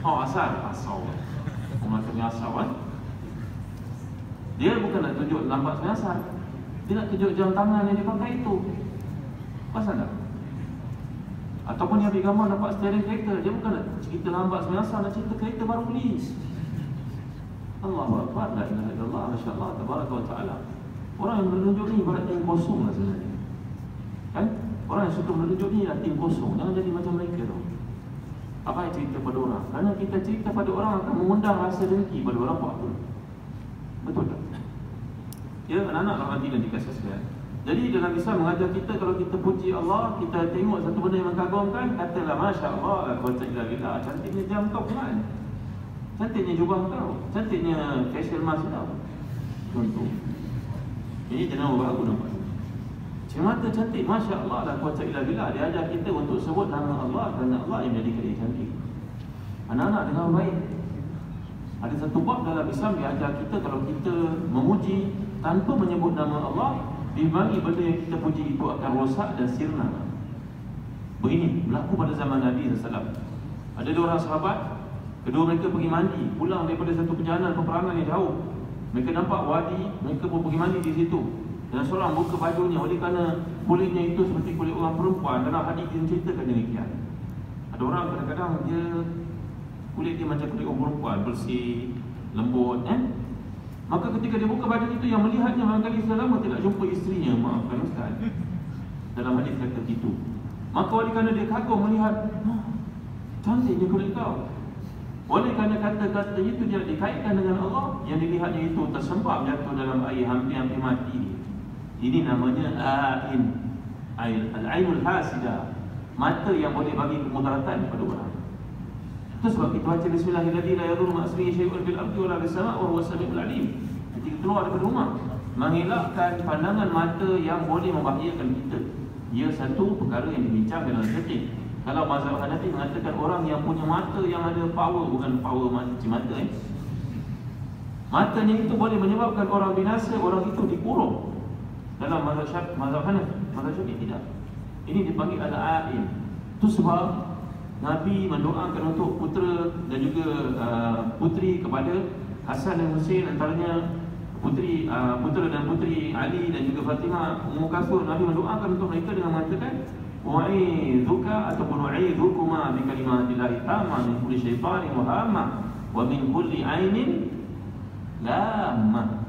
Oh, asar. Orang tengah asar kan. Dia bukan nak tunjuk lambat sembahyang asar, dia nak tunjuk jam tangan yang dia pakai itu. Pasal tak? Ataupun dia ambil gambar nampak steering kereta, dia bukan nak cerita lambat sembahyang asar, nak cerita kereta baru beli. Allahu Akbar, la ilaha illallah, masya-Allah, tabaraka wa taala. Orang yang menunjuk ni ibarat tim kosong lah sebenarnya. Kan? Orang yang suka menunjuk ni adalah tim kosong. Jangan jadi macam mereka tu. Apa yang cerita pada orang? Kerana kita cerita pada orang akan mengundang rasa dengki pada orang buat apa. Betul tak? Ya, anak-anak orang nanti dikasih sekalian. Jadi dalam Islam mengajar kita, kalau kita puji Allah, kita tengok satu benda yang mengagumkan, katalah Masya Allah, la quwwata illa billah. Cantiknya jam kau kan? Cantiknya jubah kau, cantiknya facial mask kau. Contoh. Ini jenama baru nampak. Cermata cantik, Masya Allah, la quwwata illa billah. Dia ajar kita untuk sebut nama Allah kerana Allah yang menjadikan dia cantik. Anak-anak dengar baik. Ada satu bab dalam Islam dia ajar kita, kalau kita memuji tanpa menyebut nama Allah, dibagi benda yang kita puji itu akan rosak dan sirna. Begini berlaku pada zaman Nabi SAW. Ada dua orang sahabat, kedua mereka pergi mandi, pulang daripada satu perjalanan peperangan yang jauh. Mereka nampak wadi, mereka pun pergi mandi di situ. Dan seorang buka bajunya, oleh kerana kulitnya itu seperti kulit orang perempuan. Dalam hadis diceritakan demikian. Ada orang kadang-kadang dia kulit dia macam kulit orang perempuan, bersih, lembut, Maka ketika dia buka baju itu, yang melihatnya barangkali sudah lama tidak jumpa isterinya. Maafkan Ustaz, dalam hadis kata itu. Maka oleh kerana dia kagum melihat, cantiknya kulit kau. Oleh kerana kata-kata itu dia dikaitkan dengan Allah, yang dilihatnya itu tersembam jatuh dalam air, hampir-hampir mati. Ini namanya al-ainul hasidah, mata yang boleh bagi kemudaratan kepada orang. Itu sebab kita baca bismillahirrahmanirrahim, la yadurru ma ismihi syai'un fil ardi wa la fis sama' wa huwa as-sami'ul 'alim. Ketika keluar daripada rumah, mengelakkan pandangan mata yang boleh membahayakan kita. Ia satu perkara yang dibincangkan dalam fikih. Kalau mazhab Hanafi mengatakan orang yang punya mata yang ada power, bukan power mata, matanya itu boleh menyebabkan orang binasa, orang itu dikurung. Dalam mazhab Hanafi, mazhab Syafi'i tidak. Ini dipanggil al-a'in. Itu sebab Nabi mendoakan untuk putera dan juga puteri kepada Hasan dan Husain, antaranya putera dan puteri Ali dan juga Fatimah, Ummu Kalsum. Nabi mendoakan untuk mereka dengan mengatakan wa'idzuka ataupun wa'idhukuma bi kalimatillahi tamma min kulli syaitanin wa hamma wa min kulli ainin lamma.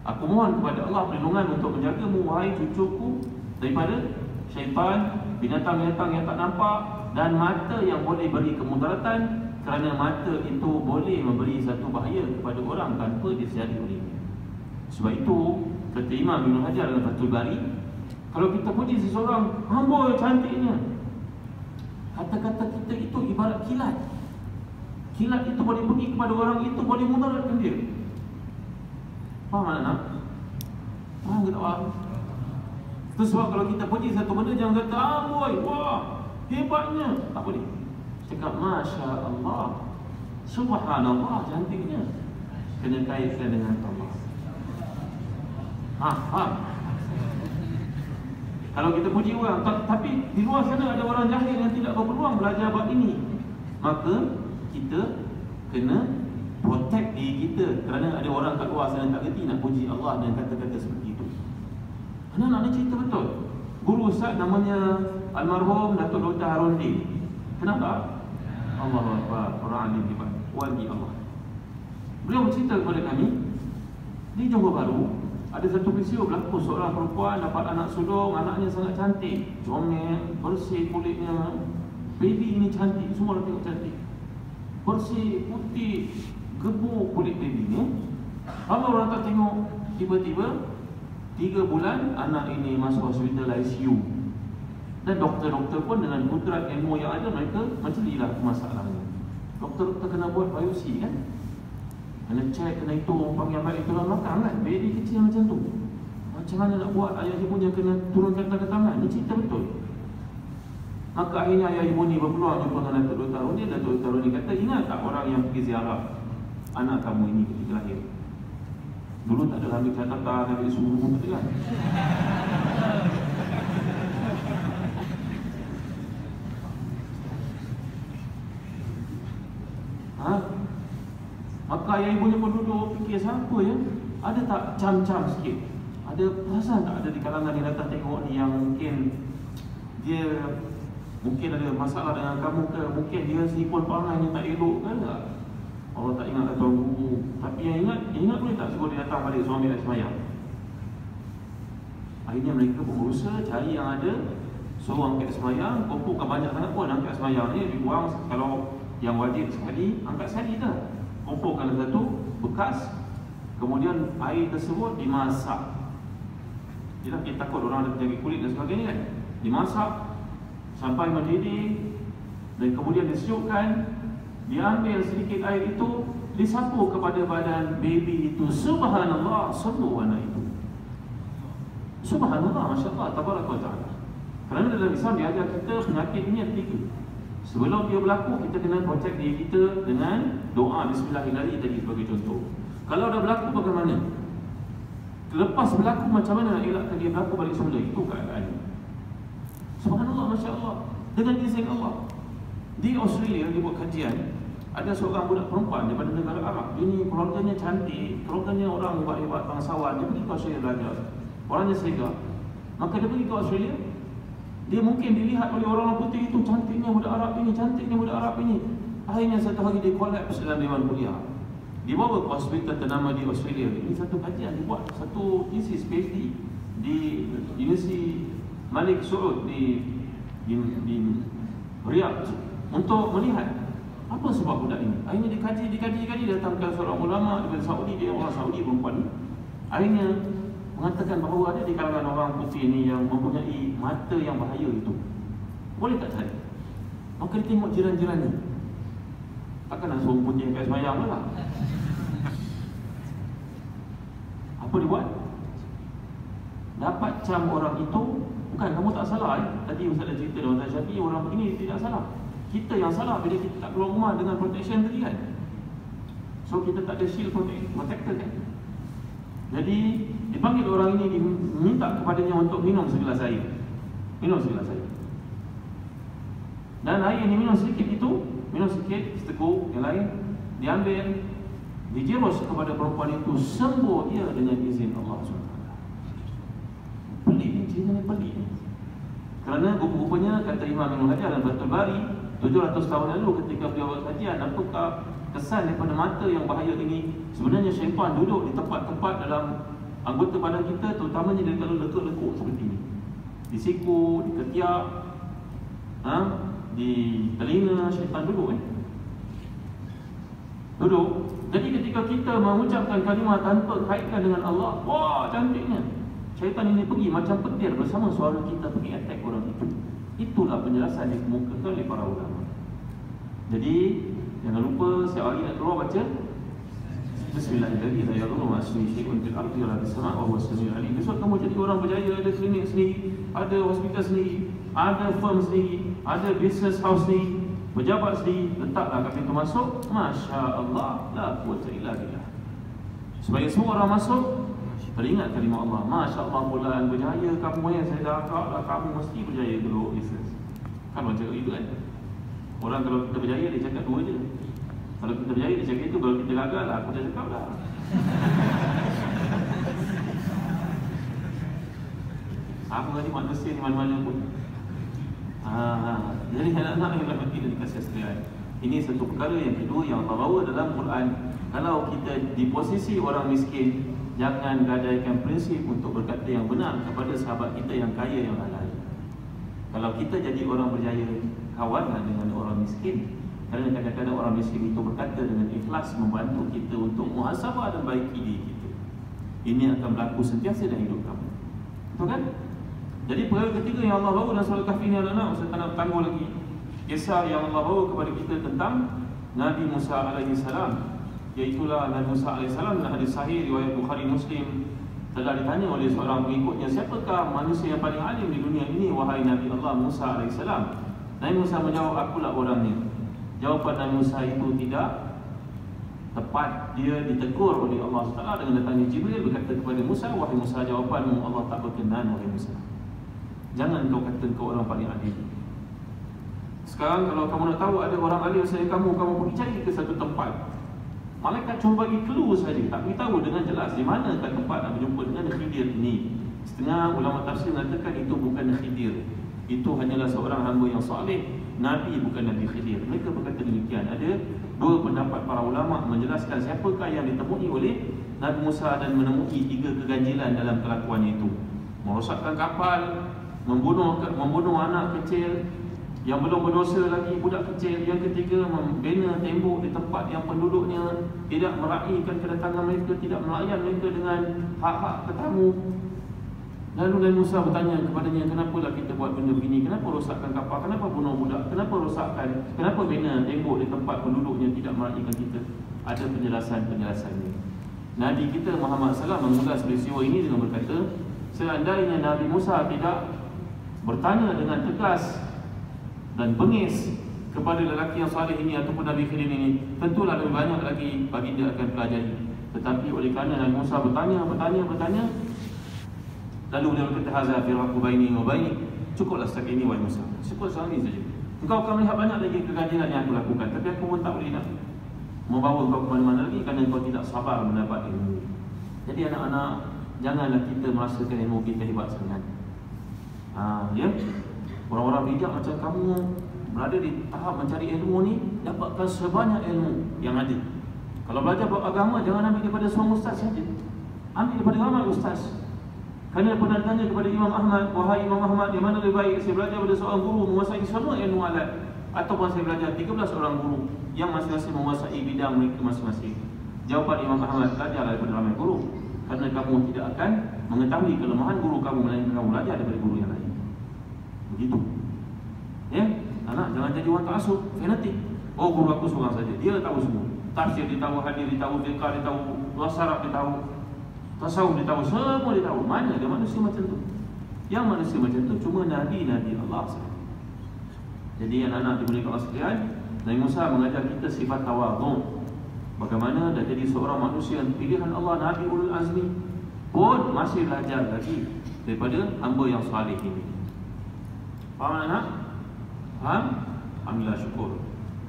Aku mohon kepada Allah perlindungan untuk menjagamu wahai cucuku daripada syaitan, binatang-binatang yang tak nampak, dan mata yang boleh beri kemudaratan, kerana mata itu boleh memberi satu bahaya kepada orang tanpa disedari olehnya. Sebab itu kata Imam Ibn Hajar dalam Fathul Bari, kalau kita puji seseorang, amboi cantiknya, kata-kata kita itu ibarat kilat. Kilat itu boleh pergi kepada orang itu, boleh mudaratkan dia. Faham tak nak? Faham ke tak faham? Itu sebab kalau kita puji satu benda, jangan kata amboi, wah hebatnya. Tak boleh. Cakap Masya Allah, Subhanallah, cantiknya. Kena kaitkan dengan Allah. Faham? Kalau kita puji orang, tapi di luar sana ada orang jahil yang tidak berpeluang belajar bab ini, maka kita kena protect diri kita, kerana ada orang kat luar sana tak kerti nak puji Allah dengan kata-kata seperti itu. Anak-anak ni cerita betul. Guru Ustaz namanya almarhum Datuk Dr. Harun Din. Kenapa? Allahu Akbar, orang alim hebat, wali Allah. Beliau bercerita kepada kami, di Johor Bahru ada satu peristiwa berlaku. Seorang perempuan dapat anak sulung, anaknya sangat cantik, comel, bersih kulitnya. Baby ini cantik, semua orang tengok cantik, bersih, putih, gebuk kulit baby ni. Ramai orang tak tengok. Tiba-tiba 3 bulan anak ini masuk hospital ICU. Dan doktor-doktor pun dengan kudrat ilmu yang ada, mereka mencelilah masalahnya. Doktor-doktor kena buat biopsi kan, kena cek, kena hitung, panggil balik tulang belakang kan. Baby kecil macam tu, macam mana nak buat? Ayah ibunya kena turunkan ke tangan. Ini cerita betul. Maka akhirnya ayah ibu ni berpeluang jumpa dengan Datuk Dr. Roni. Datuk Dr. Roni kata, ingat tak orang yang pergi ziarah anak kamu ini ketika lahir? Dulu tak ada ambil catatan, ambil suhu, betul kan? Maka ayah ibunya pun duduk fikir, siapa ya? Ada tak cam-cam sikit? Ada perasaan tak ada di kalangan yang datang tengok ni yang mungkin dia ada masalah dengan kamu ke? Mungkin dia sipun perangai yang tak elok ke tak? Allah tak ingat tuan guru. Tapi yang ingat boleh tak suruh dia datang balik suami dan semayang? Akhirnya mereka berusaha cari yang ada, suruh angkat semayang, kumpulkan banyak sangat pun angkat semayang ni dibuang. Kalau yang wajib sekali, angkat sekali dah. Kumpulkan satu bekas, kemudian air tersebut dimasak. Kita takut orang ada penyakit kulit dan sebagainya kan. Dimasak sampai mendidih, dan kemudian disejukkan. Diambil sedikit air itu, disapu kepada badan baby itu. Subhanallah, sembuh anak itu. Subhanallah, Masya Allah, Tabaraka wa ta'ala. Kerana dalam Islam dia ajar kita penyakit ini ada 3. Sebelum dia berlaku, kita kena protect diri kita dengan doa Bismillahirrahmanirrahim tadi sebagai contoh. Kalau dah berlaku bagaimana? Lepas berlaku macam mana nak elakkan dia berlaku balik semula? Itu keadaan. Subhanallah, Masya Allah, dengan izin Allah. Di Australia dia buat kajian. Ada seorang budak perempuan daripada negara Arab. Dia ni keluarganya cantik, keluarganya orang hebat-hebat, bangsawan. Dia pergi ke Australia belajar. Orangnya Sega. Maka dia pergi ke Australia. Dia mungkin dilihat oleh orang putih itu, cantiknya budak Arab ini, cantiknya budak Arab ini. Akhirnya satu hari dia kolaps dalam dewan kuliah. Dibawa ke hospital ternama di Australia. Ini satu kajian dibuat, satu thesis PhD di Universiti Malik Saud di Riyadh untuk melihat apa sebab budak ini. Akhirnya dikaji, datangkan seorang ulama daripada Saudi, dia orang Saudi perempuan ni. Akhirnya mengatakan bahawa ada di kalangan orang putih ni yang mempunyai mata yang bahaya itu. Boleh tak cari? Maka dia tengok jiran-jirannya. Takkan nak suruh punya kat semayang pula. Apa dia buat? Dapat cam orang itu. Bukan, kamu tak salah Tadi Ustaz dah cerita dengan Ustaz Syafi'i, orang begini tidak salah. Kita yang salah bila kita tak keluar rumah dengan protection tadi kan. So kita tak ada shield protector kan. Jadi dipanggil orang ini, diminta kepadanya untuk minum segelas air. Minum segelas air. Dan air yang diminum sedikit itu, minum sedikit, seteguk, yang lain diambil, dijerus kepada perempuan itu, sembuh ia dengan izin Allah SWT. Pelik ni, cerita ni pelik ni. Kerana rupa-rupanya kata Imam Ibn Hajar dan Fathul Bari 700 tahun lalu ketika beliau buat kajian, apakah kesan daripada mata yang bahaya ini? Sebenarnya syaitan duduk di tempat-tempat dalam anggota badan kita, terutamanya dia kalau lekuk-lekuk seperti ini, di siku, di ketiak, di telinga, syaitan duduk duduk. Jadi ketika kita mengucapkan kalimah tanpa kaitkan dengan Allah, wah cantiknya, syaitan ini pergi macam petir bersama suara kita pergi attack orang itu. Itulah penjelasan yang dikemukakan oleh para ulama. Jadi jangan lupa setiap hari nak keluar baca Bismillahirrahmanirrahim. Ya Allah, masmi syai'un fil ardi wa fis sama' wa huwa as-sami'ul 'alim. Besok kamu jadi orang berjaya, ada klinik sendiri, ada hospital sendiri, ada firm sendiri, ada business house sendiri, pejabat sendiri, letaklah kat pintu masuk, masya-Allah, la quwwata illa billah. Supaya semua orang masuk teringat kalimah Allah. Masya Allah, bulan berjaya kamu yang saya dah agak lah, kamu mesti berjaya dulu business. Kan macam itu kan. Orang kalau kita berjaya dia cakap 2 je. Kalau kita berjaya dia cakap itu, kalau kita gagal lah, aku dah cakap lah. Apa tadi manusia di mana-mana pun. Jadi anak-anak yang dalam hati dan dikasih sekalian, ini satu perkara yang kedua yang Allah bawa dalam Quran. Kalau kita di posisi orang miskin, jangan gadaikan prinsip untuk berkata yang benar kepada sahabat kita yang kaya yang lain. Kalau kita jadi orang berjaya, kawanlah dengan orang miskin. Kerana kadang-kadang orang miskin itu berkata dengan ikhlas membantu kita untuk muhasabah dan baiki diri kita. Ini akan berlaku sentiasa dalam hidup kamu. Betul kan? Jadi perkara ketiga yang Allah bawa dalam surah Kahfi ni adalah, saya tak nak tangguh lagi, kisah yang Allah bawa kepada kita tentang Nabi Musa AS. Iaitulah Nabi Musa AS dalam hadis sahih riwayat Bukhari Muslim, telah ditanya oleh seorang pengikutnya, siapakah manusia yang paling alim di dunia ini, wahai Nabi Allah Musa AS? Nabi Musa menjawab, akulah orangnya. Jawapan Nabi Musa itu tidak tepat. Dia ditegur oleh Allah SWT dengan datangnya Jibril berkata kepada Musa, wahai Musa, jawapanmu Allah tak berkenan, wahai Musa. Jangan kau kata kau orang paling alim. Sekarang kalau kamu nak tahu ada orang alim selain kamu pergi cari ke satu tempat. Malaikat cuma bagi clue saja, tak beritahu dengan jelas di mana tempat nak berjumpa dengan Khidir ini. Setengah ulama tafsir mengatakan itu bukan Khidir. itu hanyalah seorang hamba yang saleh. Nabi bukan Nabi Khidir. Mereka berkata demikian. Ada dua pendapat para ulama menjelaskan siapakah yang ditemui oleh Nabi Musa dan menemui 3 keganjilan dalam kelakuannya itu. Merosakkan kapal, membunuh anak kecil yang belum berdosa lagi, budak kecil. Yang ketiga, membina tembok di tempat yang penduduknya tidak meraihkan kedatangan mereka, tidak melayan mereka dengan hak-hak tetamu. Lalu Nabi Musa bertanya kepadanya, kenapalah kita buat benda begini? Kenapa rosakkan kapal? Kenapa bunuh budak? Kenapa rosakkan? Kenapa bina tembok di tempat penduduknya tidak meraihkan kita? Ada penjelasannya. Nabi kita Muhammad SAW mengulas peristiwa ini dengan berkata, seandainya Nabi Musa tidak bertanya dengan tegas dan bengis kepada lelaki yang saleh ini ataupun Nabi Khidir ini, tentulah lebih banyak lagi baginda akan pelajari. Tetapi oleh kerana Nabi Musa bertanya, lalu beliau berkata, hadza firaqu baini wa bainik, cukuplah setakat ini wahai Musa, cukup sekali saja. Engkau akan melihat banyak lagi keganjilan yang aku lakukan, tapi aku pun tak boleh nak membawa engkau ke mana-mana lagi kerana engkau tidak sabar mendapat ilmu. Jadi anak-anak, janganlah kita merasakan ilmu kita hebat sangat. Ya, orang-orang bijak macam kamu berada di tahap mencari ilmu ni, dapatkan sebanyak ilmu yang ada. Kalau belajar bab agama, jangan ambil daripada seorang ustaz saja, ambil daripada ramai ustaz. Kerana pernah tanya kepada Imam Ahmad, wahai Imam Ahmad, di mana lebih baik saya belajar pada seorang guru menguasai semua ilmu alat, ataupun saya belajar 13 orang guru yang masing-masing menguasai bidang mereka masing-masing? Jawapan Imam Ahmad, belajarlah daripada ramai guru, kerana kamu tidak akan mengetahui kelemahan guru kamu melainkan kamu belajar daripada guru yang lain. Begitu. Ya, anak jangan jadi orang ta'assub, fanatik. Oh, guru aku seorang saja, dia tahu semua. Tafsir dia tahu, hadis dia tahu, fiqh dia tahu, wasarab dia tahu, tasawuf dia tahu, semua dia tahu. Mana ada manusia macam tu? Yang manusia macam tu cuma Nabi-Nabi Allah sahaja. Jadi anak-anak dimuliakan Allah sekalian, Nabi Musa mengajar kita sifat tawadhu. Bagaimana dah jadi seorang manusia pilihan Allah, Nabi Ulul Azmi, pun masih belajar lagi daripada hamba yang saleh ini. Faham anak? Faham? Alhamdulillah, syukur.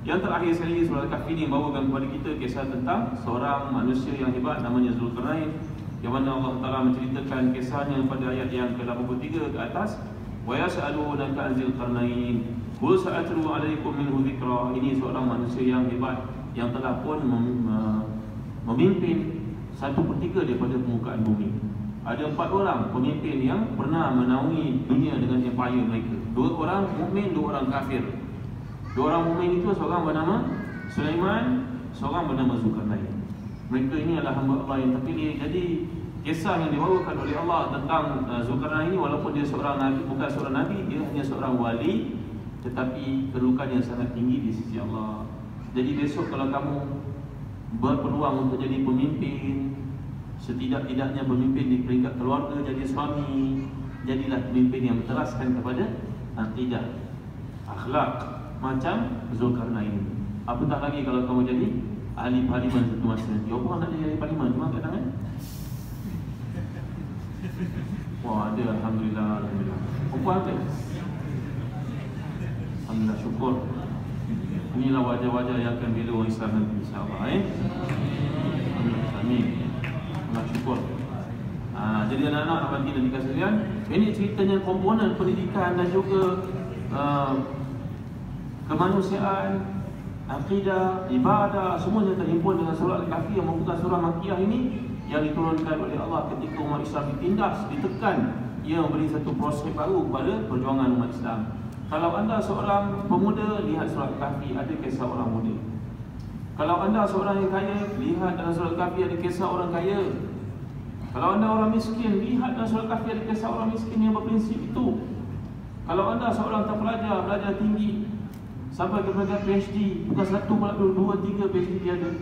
Yang terakhir sekali, surah Al-Kahfi ini membawakan kepada kita kisah tentang seorang manusia yang hebat namanya Zulkarnain, yang mana Allah Ta'ala menceritakan kisahnya pada ayat yang ke-83 ke atas. Wa yas'alunaka 'anil qarnain qul sa'atlu 'alaikum minhu dzikra. Ini seorang manusia yang hebat yang telah pun memimpin 1/3 daripada permukaan bumi. Ada 4 orang pemimpin yang pernah menaungi dunia dengan empire mereka. 2 orang mukmin, 2 orang kafir. 2 orang mukmin itu seorang bernama Sulaiman, seorang bernama Zulkarnain. Mereka ini adalah hamba Allah yang terpilih. Jadi kisah yang dibawakan oleh Allah tentang Zulkarnain ini, walaupun dia seorang nabi, bukan seorang nabi, dia hanya seorang wali, tetapi kedudukannya sangat tinggi di sisi Allah. Jadi besok kalau kamu berpeluang untuk jadi pemimpin, setidak-tidaknya pemimpin di peringkat keluarga, jadi suami, jadilah pemimpin yang berteraskan kepada akidah, akhlak macam Zulkarnain. Apatah lagi kalau kamu jadi ahli parlimen satu masa nanti. Apa nak jadi ahli parlimen? Cuma angkat tangan. Wah, ada. Alhamdulillah, Alhamdulillah. Apa ada? Alhamdulillah, syukur. Inilah wajah-wajah yang akan bela orang Islam nanti, insyaAllah. Amin. Allah syukur. Jadi anak-anak abang dan dikasih sekalian, ini ceritanya komponen pendidikan dan juga kemanusiaan, akidah, ibadah, semuanya terhimpun dengan surah Al-Kahfi yang merupakan surah Makkiyah ini, yang diturunkan oleh Allah ketika umat Islam ditindas, ditekan. Ia memberi satu proses baru kepada perjuangan umat Islam. Kalau anda seorang pemuda, lihat surah Al-Kahfi, ada kisah orang muda. Kalau anda seorang yang kaya, lihat dalam surah Al-Kahfi ada kisah orang kaya. Kalau anda orang miskin, lihat dalam surah Al-Kahfi ada kisah orang miskin yang berprinsip itu. Kalau anda seorang terpelajar, belajar tinggi sampai ke peringkat PhD, bukan 1, 2, 3 PhD dia ada,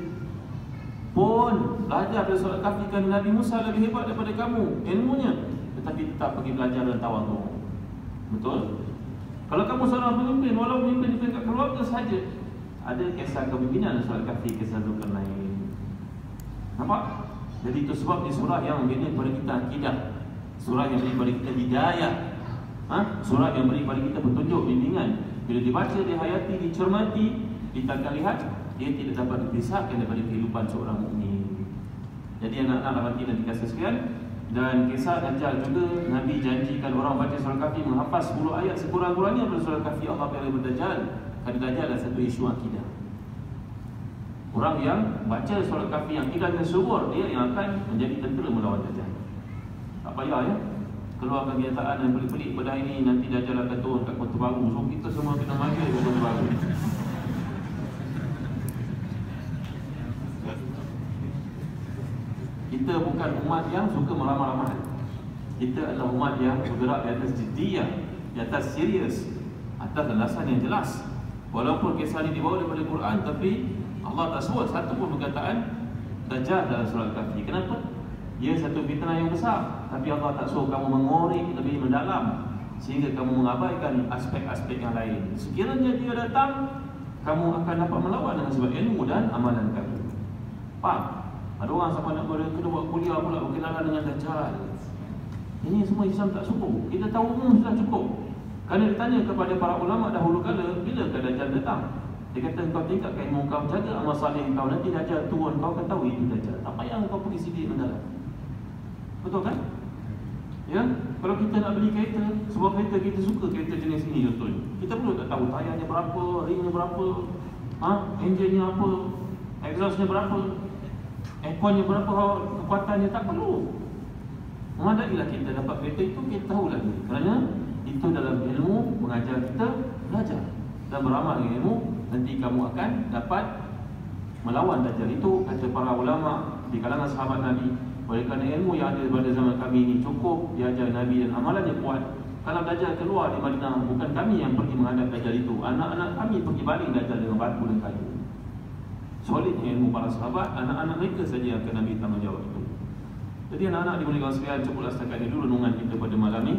pun belajar dari surah Al-Kahfi, kerana Nabi Musa lebih hebat daripada kamu ilmunya, tetapi tetap pergi belajar dan tawadhu. Betul? Kalau kamu seorang pemimpin, walau pemimpin di peringkat keluarga saja, ada kisah kepimpinan surah Al-Kahfi, kisah Zulkarnain. Nampak? Jadi itu sebab di surah yang membina kepada kita akidah, surah yang beri kepada kita hidayah, surah yang beri kepada kita petunjuk, bimbingan. Bila dibaca, dihayati, dicermati, kita akan lihat dia tidak dapat dipisahkan daripada kehidupan seorang mukmin. Jadi anak-anak rahmati dan dikasih sekalian, Dan kisah Dajjal juga, Nabi janjikan orang baca surah Kahfi menghafaz 10 ayat sekurang-kurangnya pada surah Kahfi Allah pilih Dajjal. Kerana Dajjal adalah satu isu akidah. Orang yang baca surah Kahfi yang akidahnya subur, dia yang akan menjadi tentera melawan Dajjal. Tak payah ya keluarkan kenyataan yang pelik-pelik pada hari ini, nanti Dajjal akan turun kat Kota Baru. So kita semua kena maju ke Kota Baru. Kita bukan umat yang suka meramah-ramah. Kita adalah umat yang bergerak di atas jiddiyah, di atas serius, atas landasan yang jelas. Walaupun kisah ini dibawa daripada Quran, tapi Allah tak sebut satu pun perkataan Dajjal dalam surah Kahfi. Kenapa? Ia satu fitnah yang besar, tapi Allah tak suruh kamu mengorek lebih mendalam sehingga kamu mengabaikan aspek-aspek yang lain. Sekiranya dia datang, kamu akan dapat melawan dengan sebab ilmu dan amalan kamu. Faham? Ada orang sampai nak kena buat kuliah pula berkenalan dengan Dajjal. Ini semua Islam tak suka. Kita tahu sudah cukup. Kerana ditanya kepada para ulama dahulu kala, bila ke Dajjal datang? Dia kata, kau tingkatkan ilmu kau, jaga amal saleh kau, nanti Dajjal turun, kau akan tahu itu Dajjal. Tak payah kau pergi sidik mendalam. Betul kan? Ya, kalau kita nak beli kereta, sebuah kereta kita suka kereta jenis ini contohnya, kita perlu tak tahu tayarnya berapa, ringnya berapa, enjinnya apa, exhaustnya berapa, airconnya berapa, kekuatannya, tak perlu. Memadailah kita dapat kereta itu, kita tahu lagi. Kerana itu dalam ilmu mengajar kita belajar dan beramal dengan ilmu, nanti kamu akan dapat melawan Dajjal. Itu kata para ulama di kalangan sahabat Nabi. Oleh kerana ilmu yang ada pada zaman kami ini cukup diajar Nabi dan amalannya kuat, kalau Dajjal keluar di Madinah, bukan kami yang pergi menghadap Dajjal itu, anak-anak kami pergi baling Dajjal dengan batu dan kayu. Solidnya ilmu para sahabat, anak-anak mereka saja yang akan Nabi tanggungjawab itu. Jadi anak-anak dimuliakan sekalian, cukuplah setakat ini dulu renungan kita pada malam ini.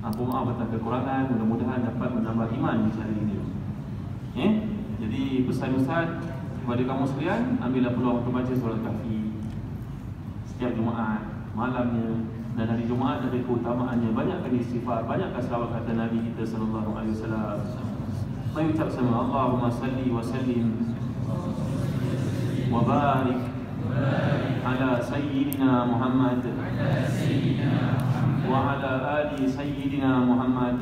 Maaf atas kekurangan, mudah-mudahan dapat menambah iman di hari ini. Jadi pesan-pesan kepada kamu sekalian, ambillah peluang untuk baca surah Kahfi setiap Jumaat malamnya, dan hari Jumaat ada keutamaannya. Banyakkan istighfar, banyakkan selawat kata Nabi kita sallallahu alaihi wasallam. Mari ucap sama Allahumma salli wa sallim wa barik ala sayyidina Muhammad wa ala ali sayyidina Muhammad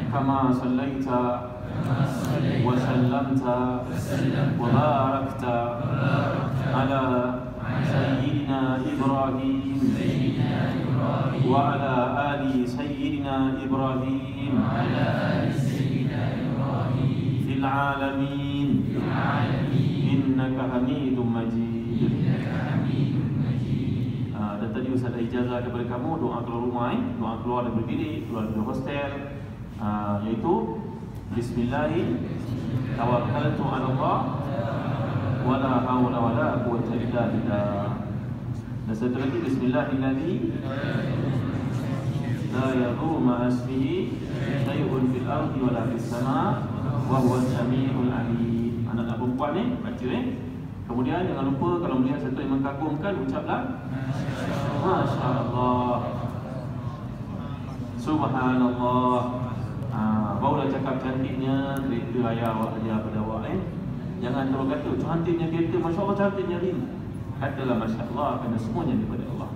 kama sallaita wa sallamta wa barakta ala sayyidina Ibrahim wa ala ali sayyidina Ibrahim fil alamin innaka Hamidum Majid. Dan tadi Ustaz ada ijazah daripada kamu doa keluar rumah, doa keluar daripada bilik, keluar dari hostel, iaitu Bismillahirrahmanirrahim, tawakkaltu 'ala Allah wala haula wala quwwata illa billah. Dan satu lagi Bismillahirrahmanirrahim, la yadurru ma'asmihi shay'un fil ardi wala fis sama' wa huwa as-sami'ul 'alim. Anak perempuan ni baca Kemudian jangan lupa kalau melihat satu yang mengagumkan, ucaplah Masya-Allah, Subhanallah. Barulah cakap cantiknya kereta ayah awak ajar pada awak. Jangan terus kata cantiknya kereta, Masya-Allah cantiknya ni. Katalah Masya-Allah, kerana semuanya daripada Allah.